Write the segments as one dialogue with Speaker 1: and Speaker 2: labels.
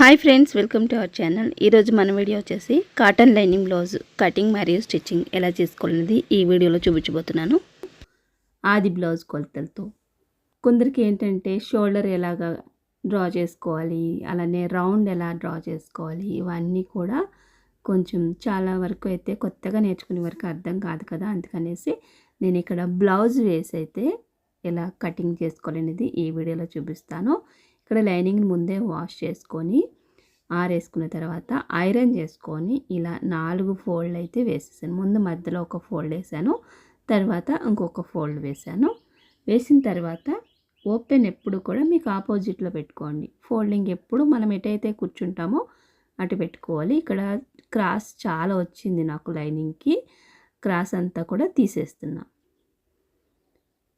Speaker 1: Hi friends, welcome to our channel. ఈరోజు మన video వచ్చేసి కాటన్ లైనింగ్ బ్లౌజ్ కటింగ్ మరియు స్టిచ్చింగ్ ఎలా చేసుకోవాలనేది ఈ వీడియోలో చూపించబోతున్నాను. ఆది బ్లౌజ్ కొలతలతో కొందరికి ఏంటంటే షోల్డర్ ఎలాగా డ్రా చేసుకోవాలి, అలానే రౌండ్ ఎలా డ్రా చేసుకోవాలి, ఇవన్నీ కూడా కొంచెం చాలా వరకు అయితే కొత్తగా నేర్చుకునే వరకు అర్థం కాదు కదా. అందుకనేసి నేను ఇక్కడ బ్లౌజ్ వేసి అయితే ఎలా కటింగ్ చేసుకోవాలనేది ఈ వీడియోలో చూపిస్తాను. ఇక్కడ లైనింగ్ ముందే వాష్ చేసుకొని ఆరేసుకున్న తర్వాత ఐరన్ చేసుకొని ఇలా 4 ఫోల్డ్ అయితే వేసేసాను. ముందు మధ్యలో ఒక ఫోల్డ్ వేసాను, తర్వాత ఇంకొక ఫోల్డ్ వేసాను. వేసిన తర్వాత ఓపెన్ ఎప్పుడు కూడా మీకు ఆపోజిట్లో పెట్టుకోండి. ఫోల్డింగ్ ఎప్పుడు మనం ఎటైతే కూర్చుంటామో అటు పెట్టుకోవాలి. ఇక్కడ క్రాస్ చాలా వచ్చింది నాకు లైనింగ్కి, క్రాస్ అంతా కూడా తీసేస్తున్నా.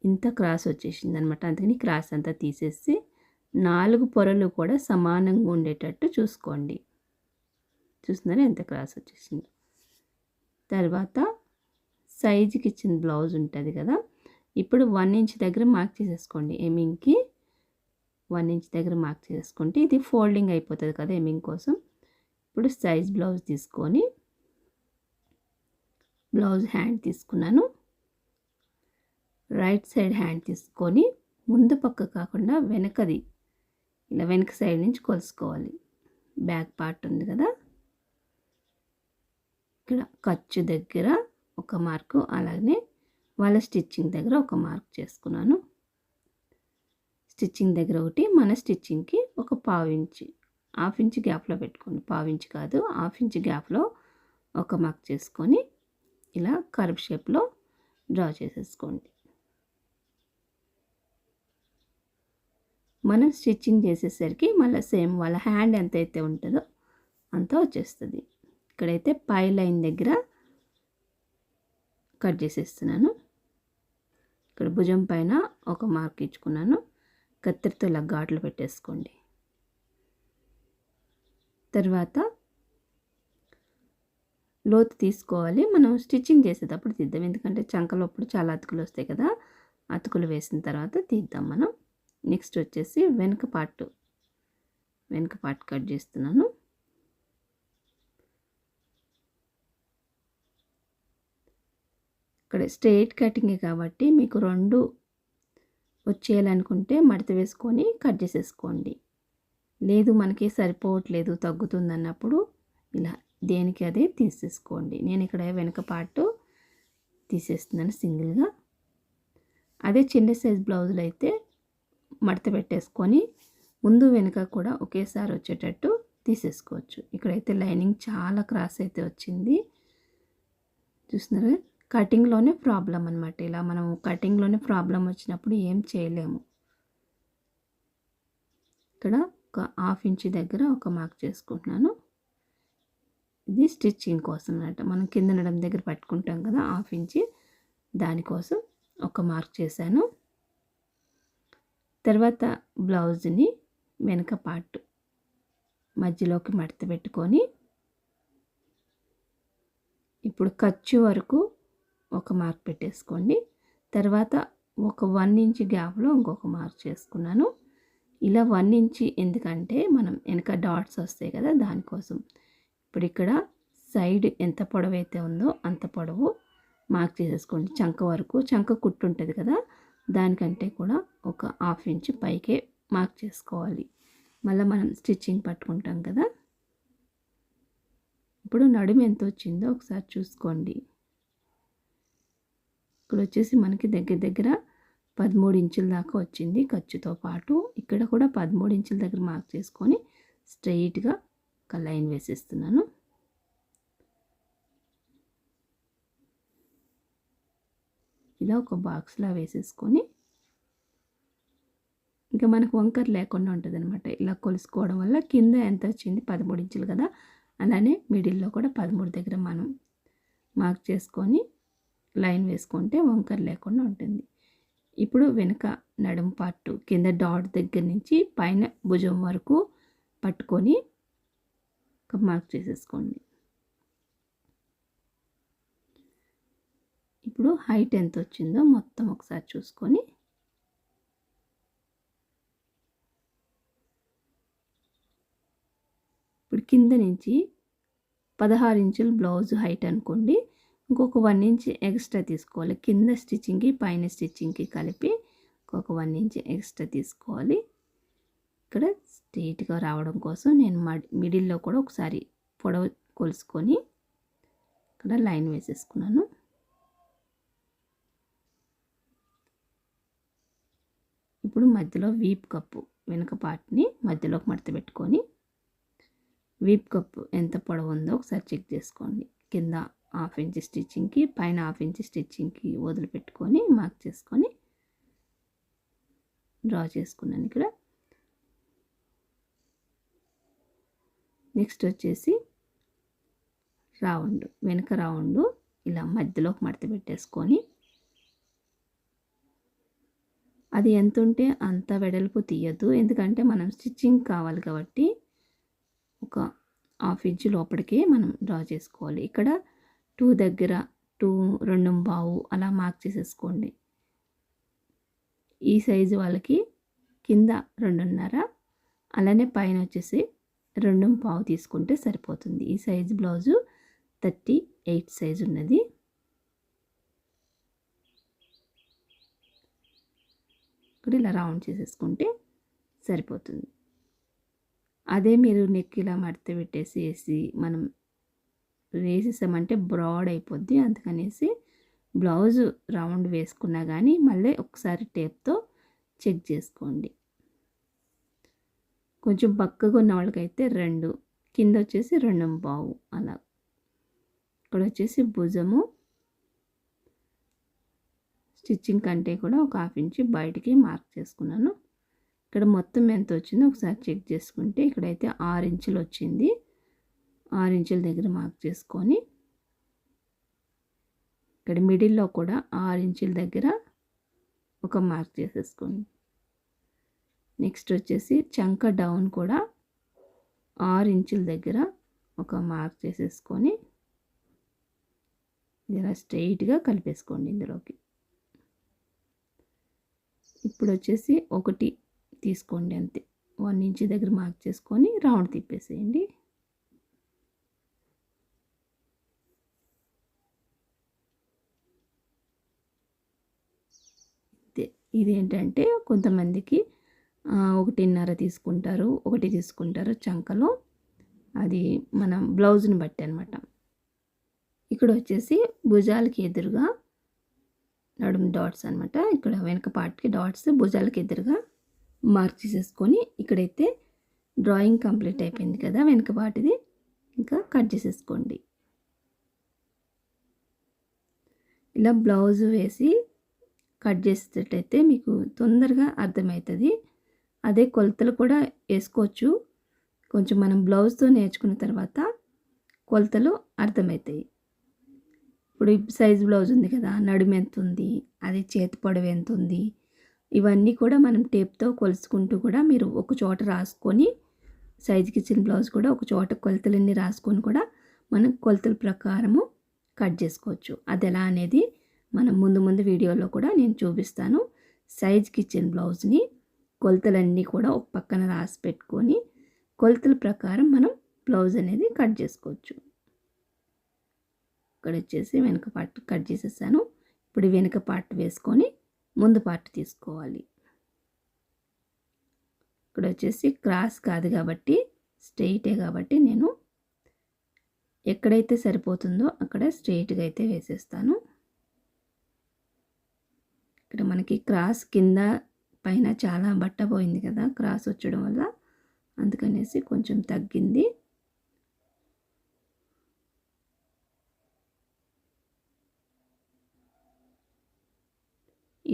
Speaker 1: ఇంత క్రాస్ వచ్చేసింది అనమాట. అందుకని క్రాస్ అంతా తీసేసి 4 పొరలు కూడా సమానంగా ఉండేటట్టు చూసుకోండి. చూస్తున్నారా ఎంత క్రాస్ వచ్చేసింది. తర్వాత సైజుకి ఇచ్చిన బ్లౌజ్ ఉంటుంది కదా, ఇప్పుడు 1 ఇంచ్ దగ్గర మార్క్ చేసేసుకోండి. ఎమింగ్కి 1 ఇంచ్ దగ్గర మార్క్ చేసుకుంటే ఇది ఫోల్డింగ్ అయిపోతుంది కదా ఎమింగ్ కోసం. ఇప్పుడు సైజ్ బ్లౌజ్ తీసుకొని బ్లౌజ్ హ్యాండ్ తీసుకున్నాను. రైట్ సైడ్ హ్యాండ్ తీసుకొని ముందు పక్క కాకుండా వెనకది ఇలా వెనక సైడ్ నుంచి కొలుసుకోవాలి. బ్యాక్ పార్ట్ ఉంది కదా, ఇక్కడ ఖర్చు దగ్గర ఒక మార్కు, అలాగే వాళ్ళ స్టిచ్చింగ్ దగ్గర ఒక మార్క్ చేసుకున్నాను. స్టిచ్చింగ్ దగ్గర ఒకటి, మన స్టిచ్చింగ్కి ఒక హాఫ్ ఇంచ్ గ్యాప్లో పెట్టుకోండి. పావు ఇంచ్ కాదు, హాఫ్ ఇంచ్ గ్యాప్లో ఒక మార్క్ చేసుకొని ఇలా కర్వ్ షేప్లో డ్రా చేసేసుకోండి. మనం స్టిచ్చింగ్ చేసేసరికి మళ్ళీ సేమ్ వాళ్ళ హ్యాండ్ ఎంత అయితే ఉంటుందో అంత వచ్చేస్తుంది. ఇక్కడైతే పై లైన్ దగ్గర కట్ చేసేస్తున్నాను. ఇక్కడ భుజం పైన ఒక మార్క్ ఇచ్చుకున్నాను. కత్తెరతో ఇలా ఘాట్లు పెట్టేసుకోండి. తర్వాత లోతు తీసుకోవాలి. మనం స్టిచ్చింగ్ చేసేటప్పుడు తీద్దాం, ఎందుకంటే చంకలోప్పుడు చాలా అతుకులు వస్తాయి కదా. అతుకులు వేసిన తర్వాత తీద్దాం మనం. నెక్స్ట్ వచ్చేసి వెనక పార్ట్ కట్ చేస్తున్నాను. ఇక్కడ స్ట్రెయిట్ కటింగే కాబట్టి మీకు 2 వచ్చేయాలనుకుంటే మడత వేసుకొని కట్ చేసేసుకోండి. లేదు మనకి సరిపోవట్లేదు తగ్గుతుంది అన్నప్పుడు ఇలా దేనికి అదే తీసేసుకోండి. నేను ఇక్కడ వెనక పార్ట్ తీసేస్తున్నాను సింగిల్గా. అదే చిన్న సైజ్ బ్లౌజులు అయితే మడత పెట్టేసుకొని ముందు వెనుక కూడా ఒకేసారి వచ్చేటట్టు తీసేసుకోవచ్చు. ఇక్కడైతే లైనింగ్ చాలా క్రాస్ అయితే వచ్చింది. చూస్తున్నారా, కటింగ్లోనే ప్రాబ్లం అనమాట. ఇలా మనం కటింగ్లోనే ప్రాబ్లం వచ్చినప్పుడు ఏం చేయలేము. ఇక్కడ ఒక హాఫ్ ఇంచ్ దగ్గర ఒక మార్క్ చేసుకుంటున్నాను. ఇది స్టిచ్చింగ్ కోసం అన్నమాట. మనం కింద నడుం దగ్గర పట్టుకుంటాం కదా, హాఫ్ ఇంచ్, దానికోసం ఒక మార్క్ చేశాను. తర్వాత బ్లౌజ్ని వెనక పార్ట్ మధ్యలోకి మడత పెట్టుకొని ఇప్పుడు ఖర్చు వరకు ఒక మార్క్ పెట్టేసుకోండి. తర్వాత ఒక 1 ఇంచ్ గ్యాప్లో ఇంకొక మార్క్ చేసుకున్నాను. ఇలా 1 ఇంచ్ ఎందుకంటే మనం వెనక డాట్స్ వస్తాయి కదా, దానికోసం. ఇప్పుడు ఇక్కడ సైడ్ ఎంత పొడవు అయితే ఉందో అంత పొడవు మార్క్ చేసేసుకోండి. చంక వరకు, చంక కుట్టు ఉంటుంది కదా, దానికంటే కూడా ఒక హాఫ్ ఇంచ్ పైకే మార్క్ చేసుకోవాలి. మళ్ళీ మనం స్టిచ్చింగ్ పట్టుకుంటాం కదా. ఇప్పుడు నడుము ఎంత వచ్చిందో ఒకసారి చూసుకోండి. ఇక్కడ వచ్చేసి మనకి దగ్గర 13 ఇంచుల దాకా వచ్చింది ఖర్చుతో పాటు. ఇక్కడ కూడా 13 ఇంచుల దగ్గర మార్క్ చేసుకొని స్ట్రెయిట్గా ఒక లైన్ వేసేస్తున్నాను. ఇలా ఒక బాక్స్లా వేసేసుకొని ఇంకా మనకు వంకర లేకుండా ఉంటుంది అనమాట. ఇలా కొలుసుకోవడం వల్ల కింద ఎంత వచ్చింది 13 ఇంచులు కదా, అలానే మిడిల్లో కూడా 13 దగ్గర మనం మార్క్ చేసుకొని లైన్ వేసుకుంటే వంకర లేకుండా ఉంటుంది. ఇప్పుడు వెనుక నడుము పార్ట్ కింద డాట్ దగ్గర నుంచి పైన భుజం వరకు పట్టుకొని ఒక మార్క్ చేసేసుకోండి. ఇప్పుడు హైట్ ఎంత వచ్చిందో మొత్తం ఒకసారి చూసుకొని ఇప్పుడు కింద నుంచి 16 ఇంచులు బ్లౌజ్ హైట్ అనుకోండి, ఇంకొక 1 ఇంచ్ ఎక్స్ట్రా తీసుకోవాలి. కింద స్టిచ్చింగ్కి పైన స్టిచ్చింగ్కి కలిపి ఒక 1 ఇంచ్ ఎక్స్ట్రా తీసుకోవాలి. ఇక్కడ స్ట్రైట్గా రావడం కోసం నేను మిడిల్లో కూడా ఒకసారి పొడవు కొలుసుకొని ఇక్కడ లైన్ వేసేసుకున్నాను. ఇప్పుడు మధ్యలో వీప్ కప్పు వెనుక పార్ట్ని మధ్యలోకి మడత పెట్టుకొని వీప్ కప్పు ఎంత పొడవు ఉందో ఒకసారి చెక్ చేసుకోండి. కింద 1/2 ఇంచ్ స్టిచ్చింగ్కి పైన 1/2 ఇంచ్ స్టిచ్చింగ్కి వదిలిపెట్టుకొని మార్క్ చేసుకొని డ్రా చేసుకున్నాను. ఇక్కడ నెక్స్ట్ వచ్చేసి రౌండ్, వెనుక రౌండ్ ఇలా మధ్యలోకి మడత పెట్టేసుకొని అది ఎంత ఉంటే అంత వెడల్పు తీయద్దు, ఎందుకంటే మనం స్టిచ్చింగ్ కావాలి కాబట్టి ఒక 1/2 ఇంచ్ లోపలికి మనం డ్రా చేసుకోవాలి. ఇక్కడ 2 దగ్గర 2.25 అలా మార్క్ చేసేసుకోండి. ఈ సైజు వాళ్ళకి కింద 2.5, అలానే పైన వచ్చేసి 2.25 తీసుకుంటే సరిపోతుంది. ఈ సైజు బ్లౌజు 38 సైజు ఉన్నది. ఇక్కడ ఇలా రౌండ్ చేసేసుకుంటే సరిపోతుంది. అదే మీరు నెక్ ఇలా మడత పెట్టేసి మనం వేసేసామంటే బ్రాడ్ అయిపోద్ది. అందుకనేసి బ్లౌజు రౌండ్ వేసుకున్నా కానీ మళ్ళీ ఒకసారి టేప్తో చెక్ చేసుకోండి. కొంచెం పక్కగా ఉన్న వాళ్ళకైతే 2, కింద వచ్చేసి 2.25 అలా. ఇక్కడ వచ్చేసి భుజము స్టిచ్చింగ్ కంటే కూడా ఒక 1/2 ఇంచ్ బయటికి మార్క్ చేసుకున్నాను. ఇక్కడ మొత్తం ఎంత వచ్చిందో ఒకసారి చెక్ చేసుకుంటే ఇక్కడైతే 6 ఇంచులు వచ్చింది. 6 ఇంచుల దగ్గర మార్క్ చేసుకొని ఇక్కడ మిడిల్లో కూడా 6 ఇంచుల దగ్గర ఒక మార్క్ చేసేసుకోండి. నెక్స్ట్ వచ్చేసి చంక డౌన్ కూడా 6 ఇంచుల దగ్గర ఒక మార్క్ చేసేసుకొని ఇలా స్ట్రైట్గా కలిపేసుకోండి ఇందులోకి. ఇప్పుడు వచ్చేసి 1 తీసుకోండి అంతే. 1 ఇంచ్ దగ్గర మార్క్ చేసుకొని రౌండ్ తిప్పేసేయండి. ఇదేంటంటే కొంతమందికి 1.5 తీసుకుంటారు, 1 తీసుకుంటారు చంకలో. అది మనం బ్లౌజ్ని బట్టి అనమాట. ఇక్కడ వచ్చేసి భుజాలకి ఎదురుగా నడుము డాట్స్ అనమాట. ఇక్కడ వెనక పార్ట్కి డాట్స్, భుజాలకి ఎదురుగా మార్క్ చేసేసుకొని ఇక్కడైతే డ్రాయింగ్ కంప్లీట్ అయిపోయింది కదా వెనక పార్ట్ది. ఇంకా కట్ చేసేసుకోండి. ఇలా బ్లౌజ్ వేసి కట్ చేసేటట్టయితే మీకు తొందరగా అర్థమవుతుంది. అదే కొలతలు కూడా వేసుకోవచ్చు. కొంచెం మనం బ్లౌజ్తో నేర్చుకున్న తర్వాత కొలతలు అర్థమవుతాయి. ఇప్పుడు సైజ్ బ్లౌజ్ ఉంది కదా, నడుము ఎంత ఉంది, అది చేతి పొడవు ఎంత ఉంది, ఇవన్నీ కూడా మనం టేప్తో కొలుసుకుంటూ కూడా మీరు ఒక చోట రాసుకొని, సైజుకి ఇచ్చిన బ్లౌజ్ కూడా ఒక చోట కొలతలన్నీ రాసుకొని కూడా మనం కొలతల ప్రకారము కట్ చేసుకోవచ్చు. అది ఎలా అనేది మనం ముందు వీడియోలో కూడా నేను చూపిస్తాను. సైజుకి ఇచ్చిన బ్లౌజ్ని కొలతలన్నీ కూడా ఒక పక్కన రాసి పెట్టుకొని కొలతల ప్రకారం మనం బ్లౌజ్ అనేది కట్ చేసుకోవచ్చు. ఇక్కడ వచ్చేసి వెనక పార్ట్ కట్ చేసేసాను. ఇప్పుడు వెనక పార్ట్ వేసుకొని ముందు పార్ట్ తీసుకోవాలి. ఇక్కడ వచ్చేసి క్రాస్ కాదు కాబట్టి స్ట్రెయిటే కాబట్టి నేను ఎక్కడైతే సరిపోతుందో అక్కడ స్ట్రెయిట్గా అయితే వేసేస్తాను. ఇక్కడ మనకి క్రాస్ కింద పైన చాలా బట్ట పోయింది కదా క్రాస్ వచ్చడం వల్ల, అందుకనేసి కొంచెం తగ్గింది.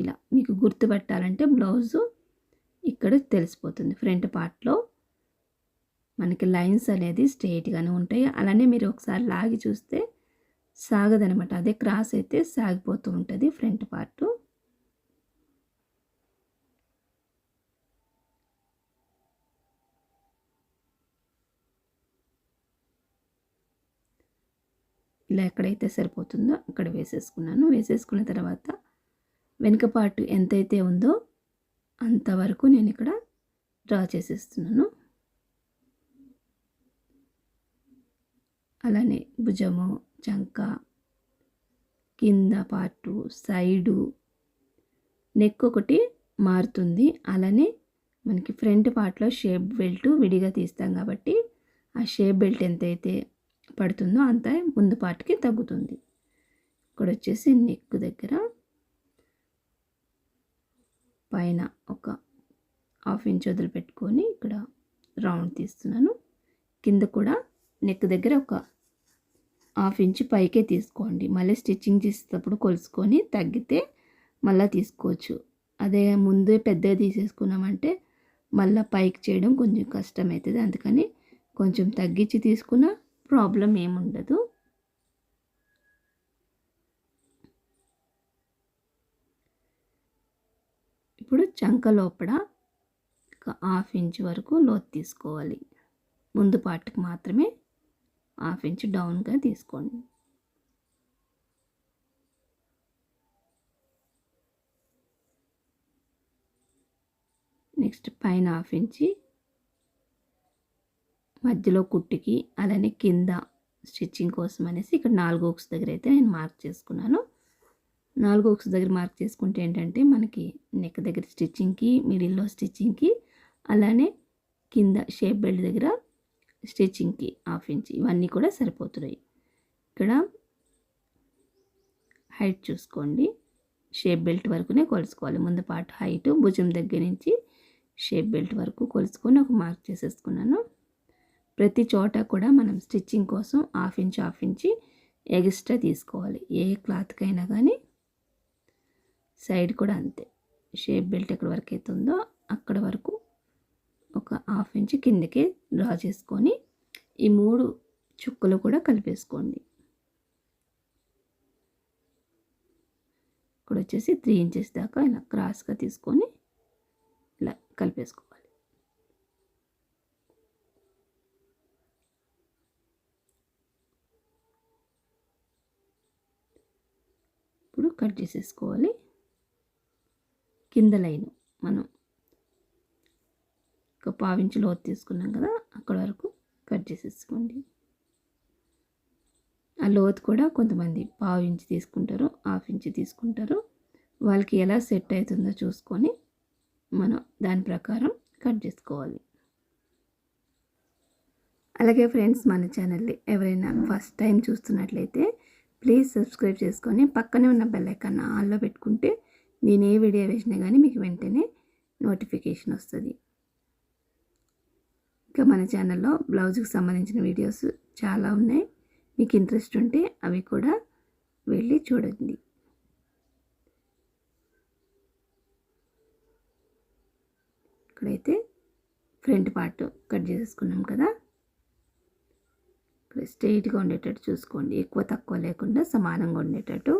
Speaker 1: ఇలా మీకు గుర్తుపట్టాలంటే బ్లౌజు ఇక్కడ తెలిసిపోతుంది. ఫ్రంట్ పార్ట్లో మనకి లైన్స్ అనేది స్ట్రెయిట్గానే ఉంటాయి. అలానే మీరు ఒకసారి లాగి చూస్తే సాగదనమాట. అదే క్రాస్ అయితే సాగిపోతూ ఉంటుంది ఫ్రంట్ పార్టు. ఇలా ఎక్కడైతే సరిపోతుందో అక్కడ వేసేసుకున్నాను. వేసేసుకున్న తర్వాత వెనుక పార్ట్ ఎంతైతే ఉందో అంతవరకు నేను ఇక్కడ డ్రా చేసేస్తున్నాను. అలానే భుజము, చంక, కింద పార్టు, సైడు, నెక్ ఒకటి మారుతుంది. అలానే మనకి ఫ్రంట్ పార్ట్లో షేప్ బెల్ట్ విడిగా తీస్తాం కాబట్టి ఆ షేప్ బెల్ట్ ఎంతైతే పడుతుందో అంత ముందు పార్ట్కి తగ్గుతుంది. ఇక్కడ వచ్చేసి నెక్ దగ్గర పైన ఒక 1/2 ఇంచ్ వదిలిపెట్టుకొని ఇక్కడ రౌండ్ తీస్తున్నాను. కింద కూడా నెక్ దగ్గర ఒక 1/2 ఇంచ్ పైకే తీసుకోండి. మళ్ళీ స్టిచ్చింగ్ చేసేటప్పుడు కొలుసుకొని తగ్గితే మళ్ళీ తీసుకోవచ్చు. అదే ముందే పెద్దగా తీసేసుకున్నామంటే మళ్ళీ పైకి చేయడం కొంచెం కష్టమవుతుంది. అందుకని కొంచెం తగ్గించి తీసుకున్న ప్రాబ్లం ఏముండదు. ఇప్పుడు చంక లోపల ఒక 1/2 ఇంచ్ వరకు లోతు తీసుకోవాలి. ముందు పార్ట్కి మాత్రమే 1/2 ఇంచ్ డౌన్గా తీసుకోండి. నెక్స్ట్ పైన 1/2 ఇంచ్ మధ్యలో కుట్టికి, అలానే కింద స్టిచ్చింగ్ కోసం అనేసి ఇక్కడ 4 హుక్స్ దగ్గర అయితే నేను మార్క్ చేసుకున్నాను. 4 హుక్స్ దగ్గర మార్క్ చేసుకుంటే ఏంటంటే మనకి నెక్ దగ్గర స్టిచ్చింగ్కి, మిడిల్లో స్టిచ్చింగ్కి, అలానే కింద షేప్ బెల్ట్ దగ్గర స్టిచ్చింగ్కి 1/2 ఇంచ్ ఇవన్నీ కూడా సరిపోతున్నాయి. ఇక్కడ హైట్ చూసుకోండి. షేప్ బెల్ట్ వరకునే కొలుసుకోవాలి. ముందు పార్ట్ హైట్ భుజం దగ్గర నుంచి షేప్ బెల్ట్ వరకు కొలుసుకొని ఒక మార్క్ చేసేసుకున్నాను. ప్రతి చోట కూడా మనం స్టిచ్చింగ్ కోసం 1/2 ఇంచ్ ఎక్స్ట్రా తీసుకోవాలి. ఏ క్లాత్కైనా కానీ సైడ్ కూడా అంతే. షేప్ బెల్ట్ ఎక్కడి వరకు అవుతుందో అక్కడ వరకు ఒక 1/2 ఇంచ్ కిందకి డ్రా చేసుకొని ఈ 3 చుక్కలు కూడా కలిపేసుకోండి. ఇక్కడ వచ్చేసి 3 ఇంచెస్ దాకా ఇలా క్రాస్గా తీసుకొని ఇలా కలిపేసుకోవాలి. ఇప్పుడు కట్ చేసేసుకోవాలి. కింద లైన్ మనం ఒక 1/2 ఇంచ్ లోతు తీసుకున్నాం కదా, అక్కడ వరకు కట్ చేసేసుకోండి. ఆ లోతు కూడా కొంతమంది 1/2 ఇంచ్ తీసుకుంటారు, 1/2 ఇంచ్ తీసుకుంటారు. వాళ్ళకి ఎలా సెట్ అవుతుందో చూసుకొని మనం దాని ప్రకారం కట్ చేసుకోవాలి. అలాగే ఫ్రెండ్స్, మన ఛానల్ని ఎవరైనా ఫస్ట్ టైం చూస్తున్నట్లయితే ప్లీజ్ సబ్స్క్రైబ్ చేసుకొని పక్కనే ఉన్న బెల్ ఐకాన్ ఆన్లో పెట్టుకుంటే నేను ఏ వీడియో వేసినా కానీ మీకు వెంటనే నోటిఫికేషన్ వస్తుంది. ఇంకా మన ఛానల్లో బ్లౌజ్కి సంబంధించిన వీడియోస్ చాలా ఉన్నాయి. మీకు ఇంట్రెస్ట్ ఉంటే అవి కూడా వెళ్ళి చూడండి. ఇక్కడైతే ఫ్రంట్ పార్ట్ కట్ చేసేసుకున్నాం కదా, ఇక్కడ స్ట్రెయిట్గా ఉండేటట్టు చూసుకోండి. ఎక్కువ తక్కువ లేకుండా సమానంగా ఉండేటట్టు,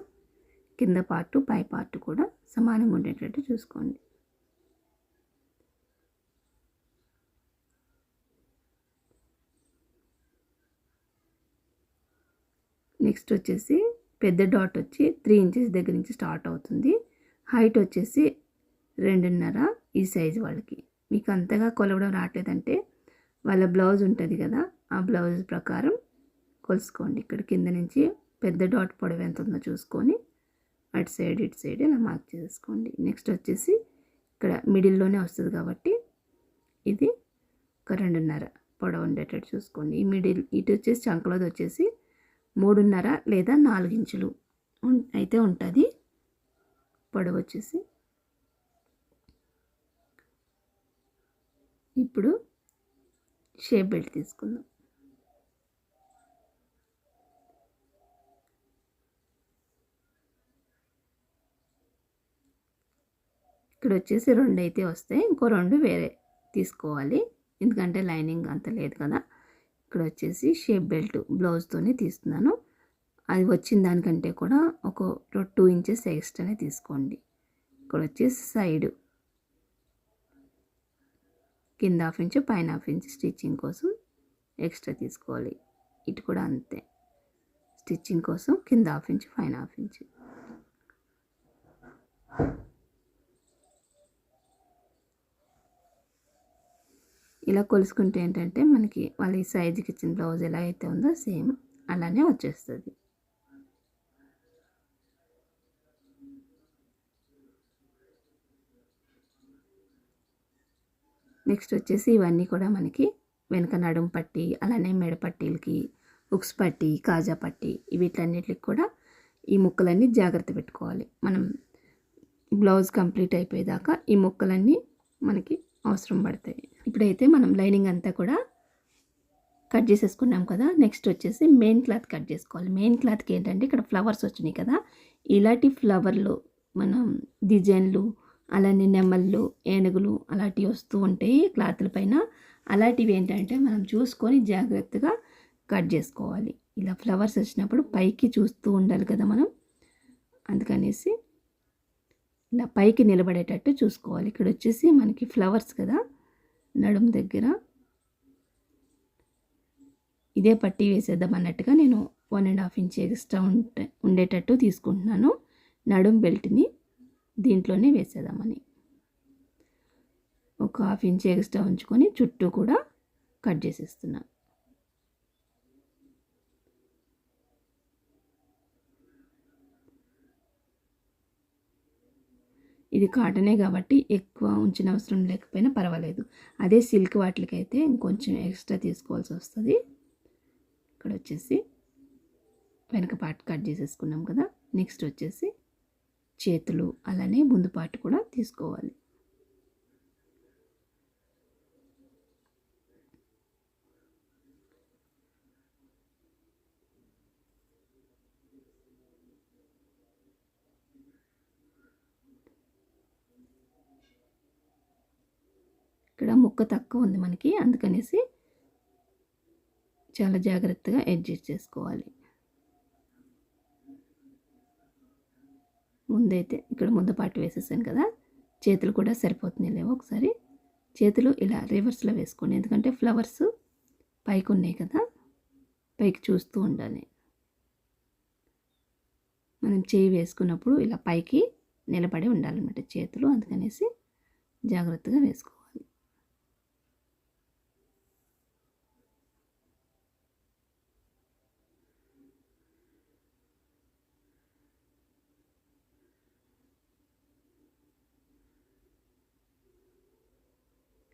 Speaker 1: కింద పార్టు పై పార్ట్ కూడా సమానంగా ఉండేటట్టు చూసుకోండి. నెక్స్ట్ వచ్చేసి పెద్ద డాట్ వచ్చి 3 ఇంచెస్ దగ్గర నుంచి స్టార్ట్ అవుతుంది. హైట్ వచ్చేసి 2.5 ఈ సైజు వాళ్ళకి. మీకు అంతగా కొలవడం రావట్లేదంటే వాళ్ళ బ్లౌజ్ ఉంటుంది కదా, ఆ బ్లౌజ్ ప్రకారం కొలుసుకోండి. ఇక్కడ కింద నుంచి పెద్ద డాట్ పొడవు ఎంత ఉందో చూసుకొని అటు సైడ్ ఇటు సైడ్ ఇలా మార్క్ చేసుకోండి. నెక్స్ట్ వచ్చేసి ఇక్కడ మిడిల్లోనే వస్తుంది కాబట్టి ఇది ఒక 2.5 పొడవు ఉండేటట్టు చూసుకోండి. ఈ మిడిల్ ఇటు వచ్చేసి చంకలోది వచ్చేసి 3.5 లేదా 4 ఇంచులు అయితే ఉంటుంది పొడవు వచ్చేసి. ఇప్పుడు షేప్ బెల్ట్ తీసుకుందాం. ఇక్కడ వచ్చేసి 2 అయితే వస్తాయి, ఇంకో 2 వేరే తీసుకోవాలి, ఎందుకంటే లైనింగ్ అంత లేదు కదా. ఇక్కడ వచ్చేసి షేప్ బెల్ట్ బ్లౌజ్తోనే తీస్తున్నాను. అది వచ్చిన దానికంటే కూడా ఒక 2 ఇంచెస్ ఎక్స్ట్రానే తీసుకోండి. ఇక్కడ వచ్చేసి సైడ్ కింద 1/2 ఇంచ్ పైన 1/2 ఇంచ్ స్టిచ్చింగ్ కోసం ఎక్స్ట్రా తీసుకోవాలి. ఇటు కూడా అంతే, స్టిచ్చింగ్ కోసం కింద 1/2 ఇంచ్ పైన 1/2 ఇంచ్. ఇలా కొలుసుకుంటే ఏంటంటే మనకి వాళ్ళ ఈ సైజుకి ఇచ్చిన బ్లౌజ్ ఎలా అయితే ఉందో సేమ్ అలానే వచ్చేస్తుంది. నెక్స్ట్ వచ్చేసి ఇవన్నీ కూడా మనకి వెనక నడుం పట్టి, అలానే మెడ పట్టీలకి ఉక్స్ పట్టి, కాజా పట్టి వీటన్నిటికి కూడా ఈ ముక్కలన్నీ జాగ్రత్త పెట్టుకోవాలి. మనం బ్లౌజ్ కంప్లీట్ అయిపోయేదాకా ఈ ముక్కలన్నీ మనకి అవసరం పడతాయి. ఇప్పుడైతే మనం లైనింగ్ అంతా కూడా కట్ చేసేసుకున్నాం కదా. నెక్స్ట్ వచ్చేసి మెయిన్ క్లాత్ కట్ చేసుకోవాలి. మెయిన్ క్లాత్కి ఏంటంటే ఇక్కడ ఫ్లవర్స్ వచ్చినాయి కదా, ఇలాంటి ఫ్లవర్లు మనం డిజైన్లు అలానే నెమళ్ళు, ఏనుగులు అలాంటివి వస్తూ ఉంటాయి క్లాతుల పైన. అలాంటివి ఏంటంటే మనం చూసుకొని జాగ్రత్తగా కట్ చేసుకోవాలి. ఇలా ఫ్లవర్స్ వచ్చినప్పుడు పైకి చూస్తూ ఉండాలి కదా మనం, అందుకనేసి ఇలా పైకి నిలబడేటట్టు చూసుకోవాలి. ఇక్కడ వచ్చేసి మనకి ఫ్లవర్స్ కదా నడుం దగ్గర, ఇదే పట్టీ వేసేద్దాం అన్నట్టుగా నేను 1.5 ఇంచ్ ఎక్స్ట్రా ఉండేటట్టు తీసుకుంటున్నాను. నడుం బెల్ట్ని దీంట్లోనే వేసేద్దామని ఒక 1/2 ఇంచ్ ఎక్స్ట్రా ఉంచుకొని చుట్టూ కూడా కట్ చేసేస్తున్నాను. ఇది కాటనే కాబట్టి ఎక్కువ ఉంచిన అవసరం లేకపోయినా పర్వాలేదు. అదే సిల్క్ వాటికైతే ఇంకొంచెం ఎక్స్ట్రా తీసుకోవాల్సి వస్తుంది. ఇక్కడ వచ్చేసి వెనక పార్ట్ కట్ చేసేసుకున్నాం కదా. నెక్స్ట్ వచ్చేసి చేతులు అలానే ముందు పార్ట్ కూడా తీసుకోవాలి. ఇక్కడ ముక్క తక్కువ ఉంది మనకి, అందుకనేసి చాలా జాగ్రత్తగా అడ్జస్ట్ చేసుకోవాలి. ముందైతే ఇక్కడ ముందు పాటు వేసేసాను కదా, చేతులు కూడా సరిపోతున్నాయి లేవో ఒకసారి చేతులు ఇలా రివర్స్లో వేసుకోండి. ఎందుకంటే ఫ్లవర్స్ పైకి ఉన్నాయి కదా, పైకి చూస్తూ ఉండాలి. మనం చేయి వేసుకున్నప్పుడు ఇలా పైకి నిలబడి ఉండాలన్నమాట చేతులు, అందుకనేసి జాగ్రత్తగా వేసుకోవాలి.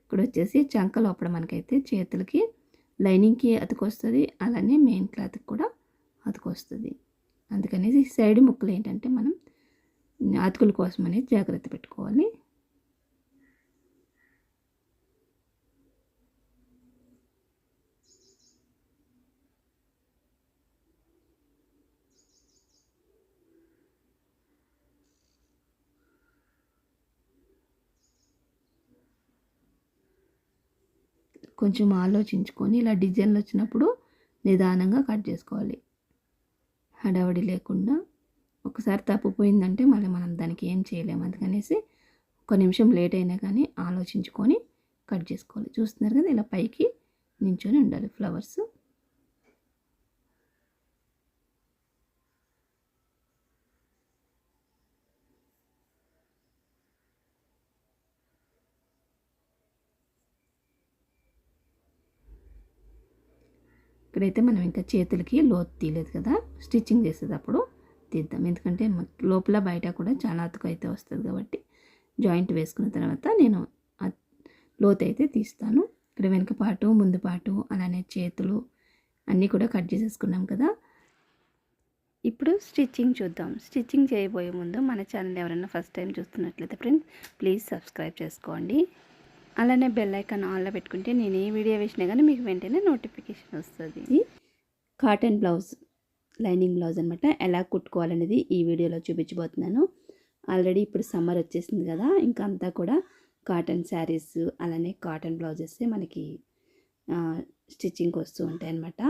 Speaker 1: ఇక్కడ వచ్చేసి చంక లోపల మనకైతే చేతులకి లైనింగ్కి అతుకొస్తుంది, అలానే మెయిన్ క్లాత్కి కూడా అతుకొస్తుంది. అందుకనేసి సైడ్ ముక్కలు ఏంటంటే మనం అతుకుల కోసం అనేది జాగ్రత్త పెట్టుకోవాలి. కొంచెం ఆలోచించుకొని ఇలా డిజైన్లు వచ్చినప్పుడు నిదానంగా కట్ చేసుకోవాలి, హడావడి లేకుండా. ఒకసారి తప్పిపోయిందంటే మళ్ళీ మనం దానికి ఏం చేయలేము. అందుకనేసి ఒక నిమిషం లేట్ అయినా కానీ ఆలోచించుకొని కట్ చేసుకోవాలి. చూస్తున్నారు కదా, ఇలా పైకి నించొని ఉండాలి ఫ్లవర్స్. ఇక్కడైతే మనం ఇంకా చేతులకి లోతు తీయలేదు కదా, స్టిచ్చింగ్ చేసేటప్పుడు తీద్దాం. ఎందుకంటే లోపల బయట కూడా చాలా అతుకు అయితే వస్తుంది కాబట్టి జాయింట్ వేసుకున్న తర్వాత నేను లోతు అయితే తీస్తాను. ఇక్కడ వెనక పాటు ముందు పాటు అలానే చేతులు అన్నీ కూడా కట్ చేసేసుకున్నాం కదా. ఇప్పుడు స్టిచ్చింగ్ చూద్దాం. స్టిచ్చింగ్ చేయబోయే ముందు మన ఛానల్ ఎవరైనా ఫస్ట్ టైం చూస్తున్నట్లయితే ఫ్రెండ్స్ ప్లీజ్ సబ్స్క్రైబ్ చేసుకోండి. అలానే బెల్ ఐకాన్ ఆన్లో పెట్టుకుంటే నేను ఏ వీడియో వేసినా కానీ మీకు వెంటనే నోటిఫికేషన్ వస్తుంది. కాటన్ బ్లౌజ్, లైనింగ్ బ్లౌజ్ అనమాట, ఎలా కుట్టుకోవాలనేది ఈ వీడియోలో చూపించబోతున్నాను. ఆల్రెడీ ఇప్పుడు సమ్మర్ వచ్చేసింది కదా, ఇంకా అంతా కూడా కాటన్ శారీస్ అలానే కాటన్ బ్లౌజెస్ మనకి స్టిచ్చింగ్కి వస్తూ ఉంటాయి అన్నమాట.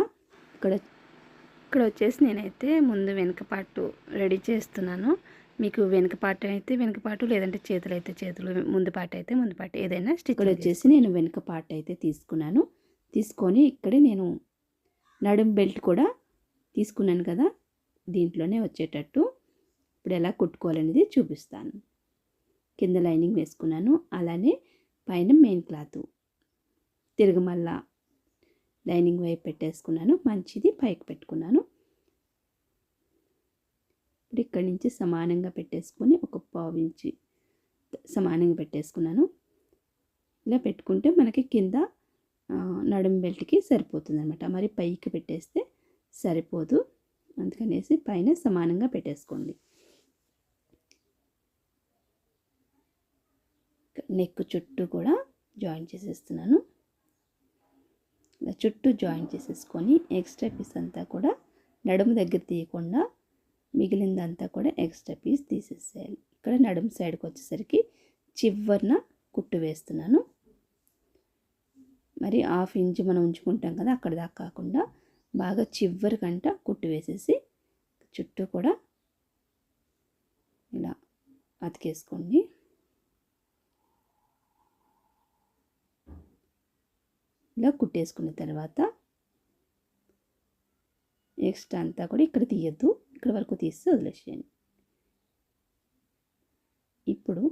Speaker 1: ఇక్కడ వచ్చేసి నేనైతే ముందు వెనక పార్ట్ రెడీ చేస్తున్నాను. మీకు వెనక పార్ట్ అయితే వెనక పార్ట్, లేదంటే చేతులు అయితే చేతులు, ముందు పార్ట్ అయితే ముందు పార్ట్, ఏదైనా స్టిచ్ వచ్చేసి నేను వెనక పార్ట్ అయితే తీసుకున్నాను. తీసుకొని ఇక్కడే నేను నడుం బెల్ట్ కూడా తీసుకున్నాను కదా, దీంట్లోనే వచ్చేటట్టు ఇప్పుడు ఎలా కుట్టుకోవాలనేది చూపిస్తాను. కింద లైనింగ్ వేసుకున్నాను, అలానే పైన మెయిన్ క్లాత్ తిరగమల్ల లైనింగ్ వైపు పెట్టేసుకున్నాను, మంచిది పైకి పెట్టుకున్నాను. ఇప్పుడు ఇక్కడి నుంచి సమానంగా పెట్టేసుకొని ఒక పావు ఇంచి సమానంగా పెట్టేసుకున్నాను. ఇలా పెట్టుకుంటే మనకి కింద నడుము బెల్ట్కి సరిపోతుంది అనమాట. మరి పైకి పెట్టేస్తే సరిపోదు, అందుకనేసి పైన సమానంగా పెట్టేసుకోండి. నెక్ చుట్టూ కూడా జాయిన్ చేసేస్తున్నాను. ఇలా చుట్టూ జాయిన్ చేసేసుకొని ఎక్స్ట్రా పీస్ అంతా కూడా నడుము దగ్గర తీయకుండా మిగిలిందంతా కూడా ఎక్స్ట్రా పీస్ తీసేసేయాలి. ఇక్కడ నడుము సైడ్కి వచ్చేసరికి చివరన కుట్టు వేస్తున్నాను. మరి 1/2 ఇంచ్ మనం ఉంచుకుంటాం కదా, అక్కడ దాకా కాకుండా బాగా చివరి కంట కుట్టు వేసేసి చుట్టూ కూడా ఇలా అతికేసుకోండి. ఇలా కుట్టేసుకున్న తర్వాత ఎక్స్ట్రా అంతా కూడా ఇక్కడ తీయద్దు, ఇక్కడ వరకు తీసి వదిలేసేయండి. ఇప్పుడు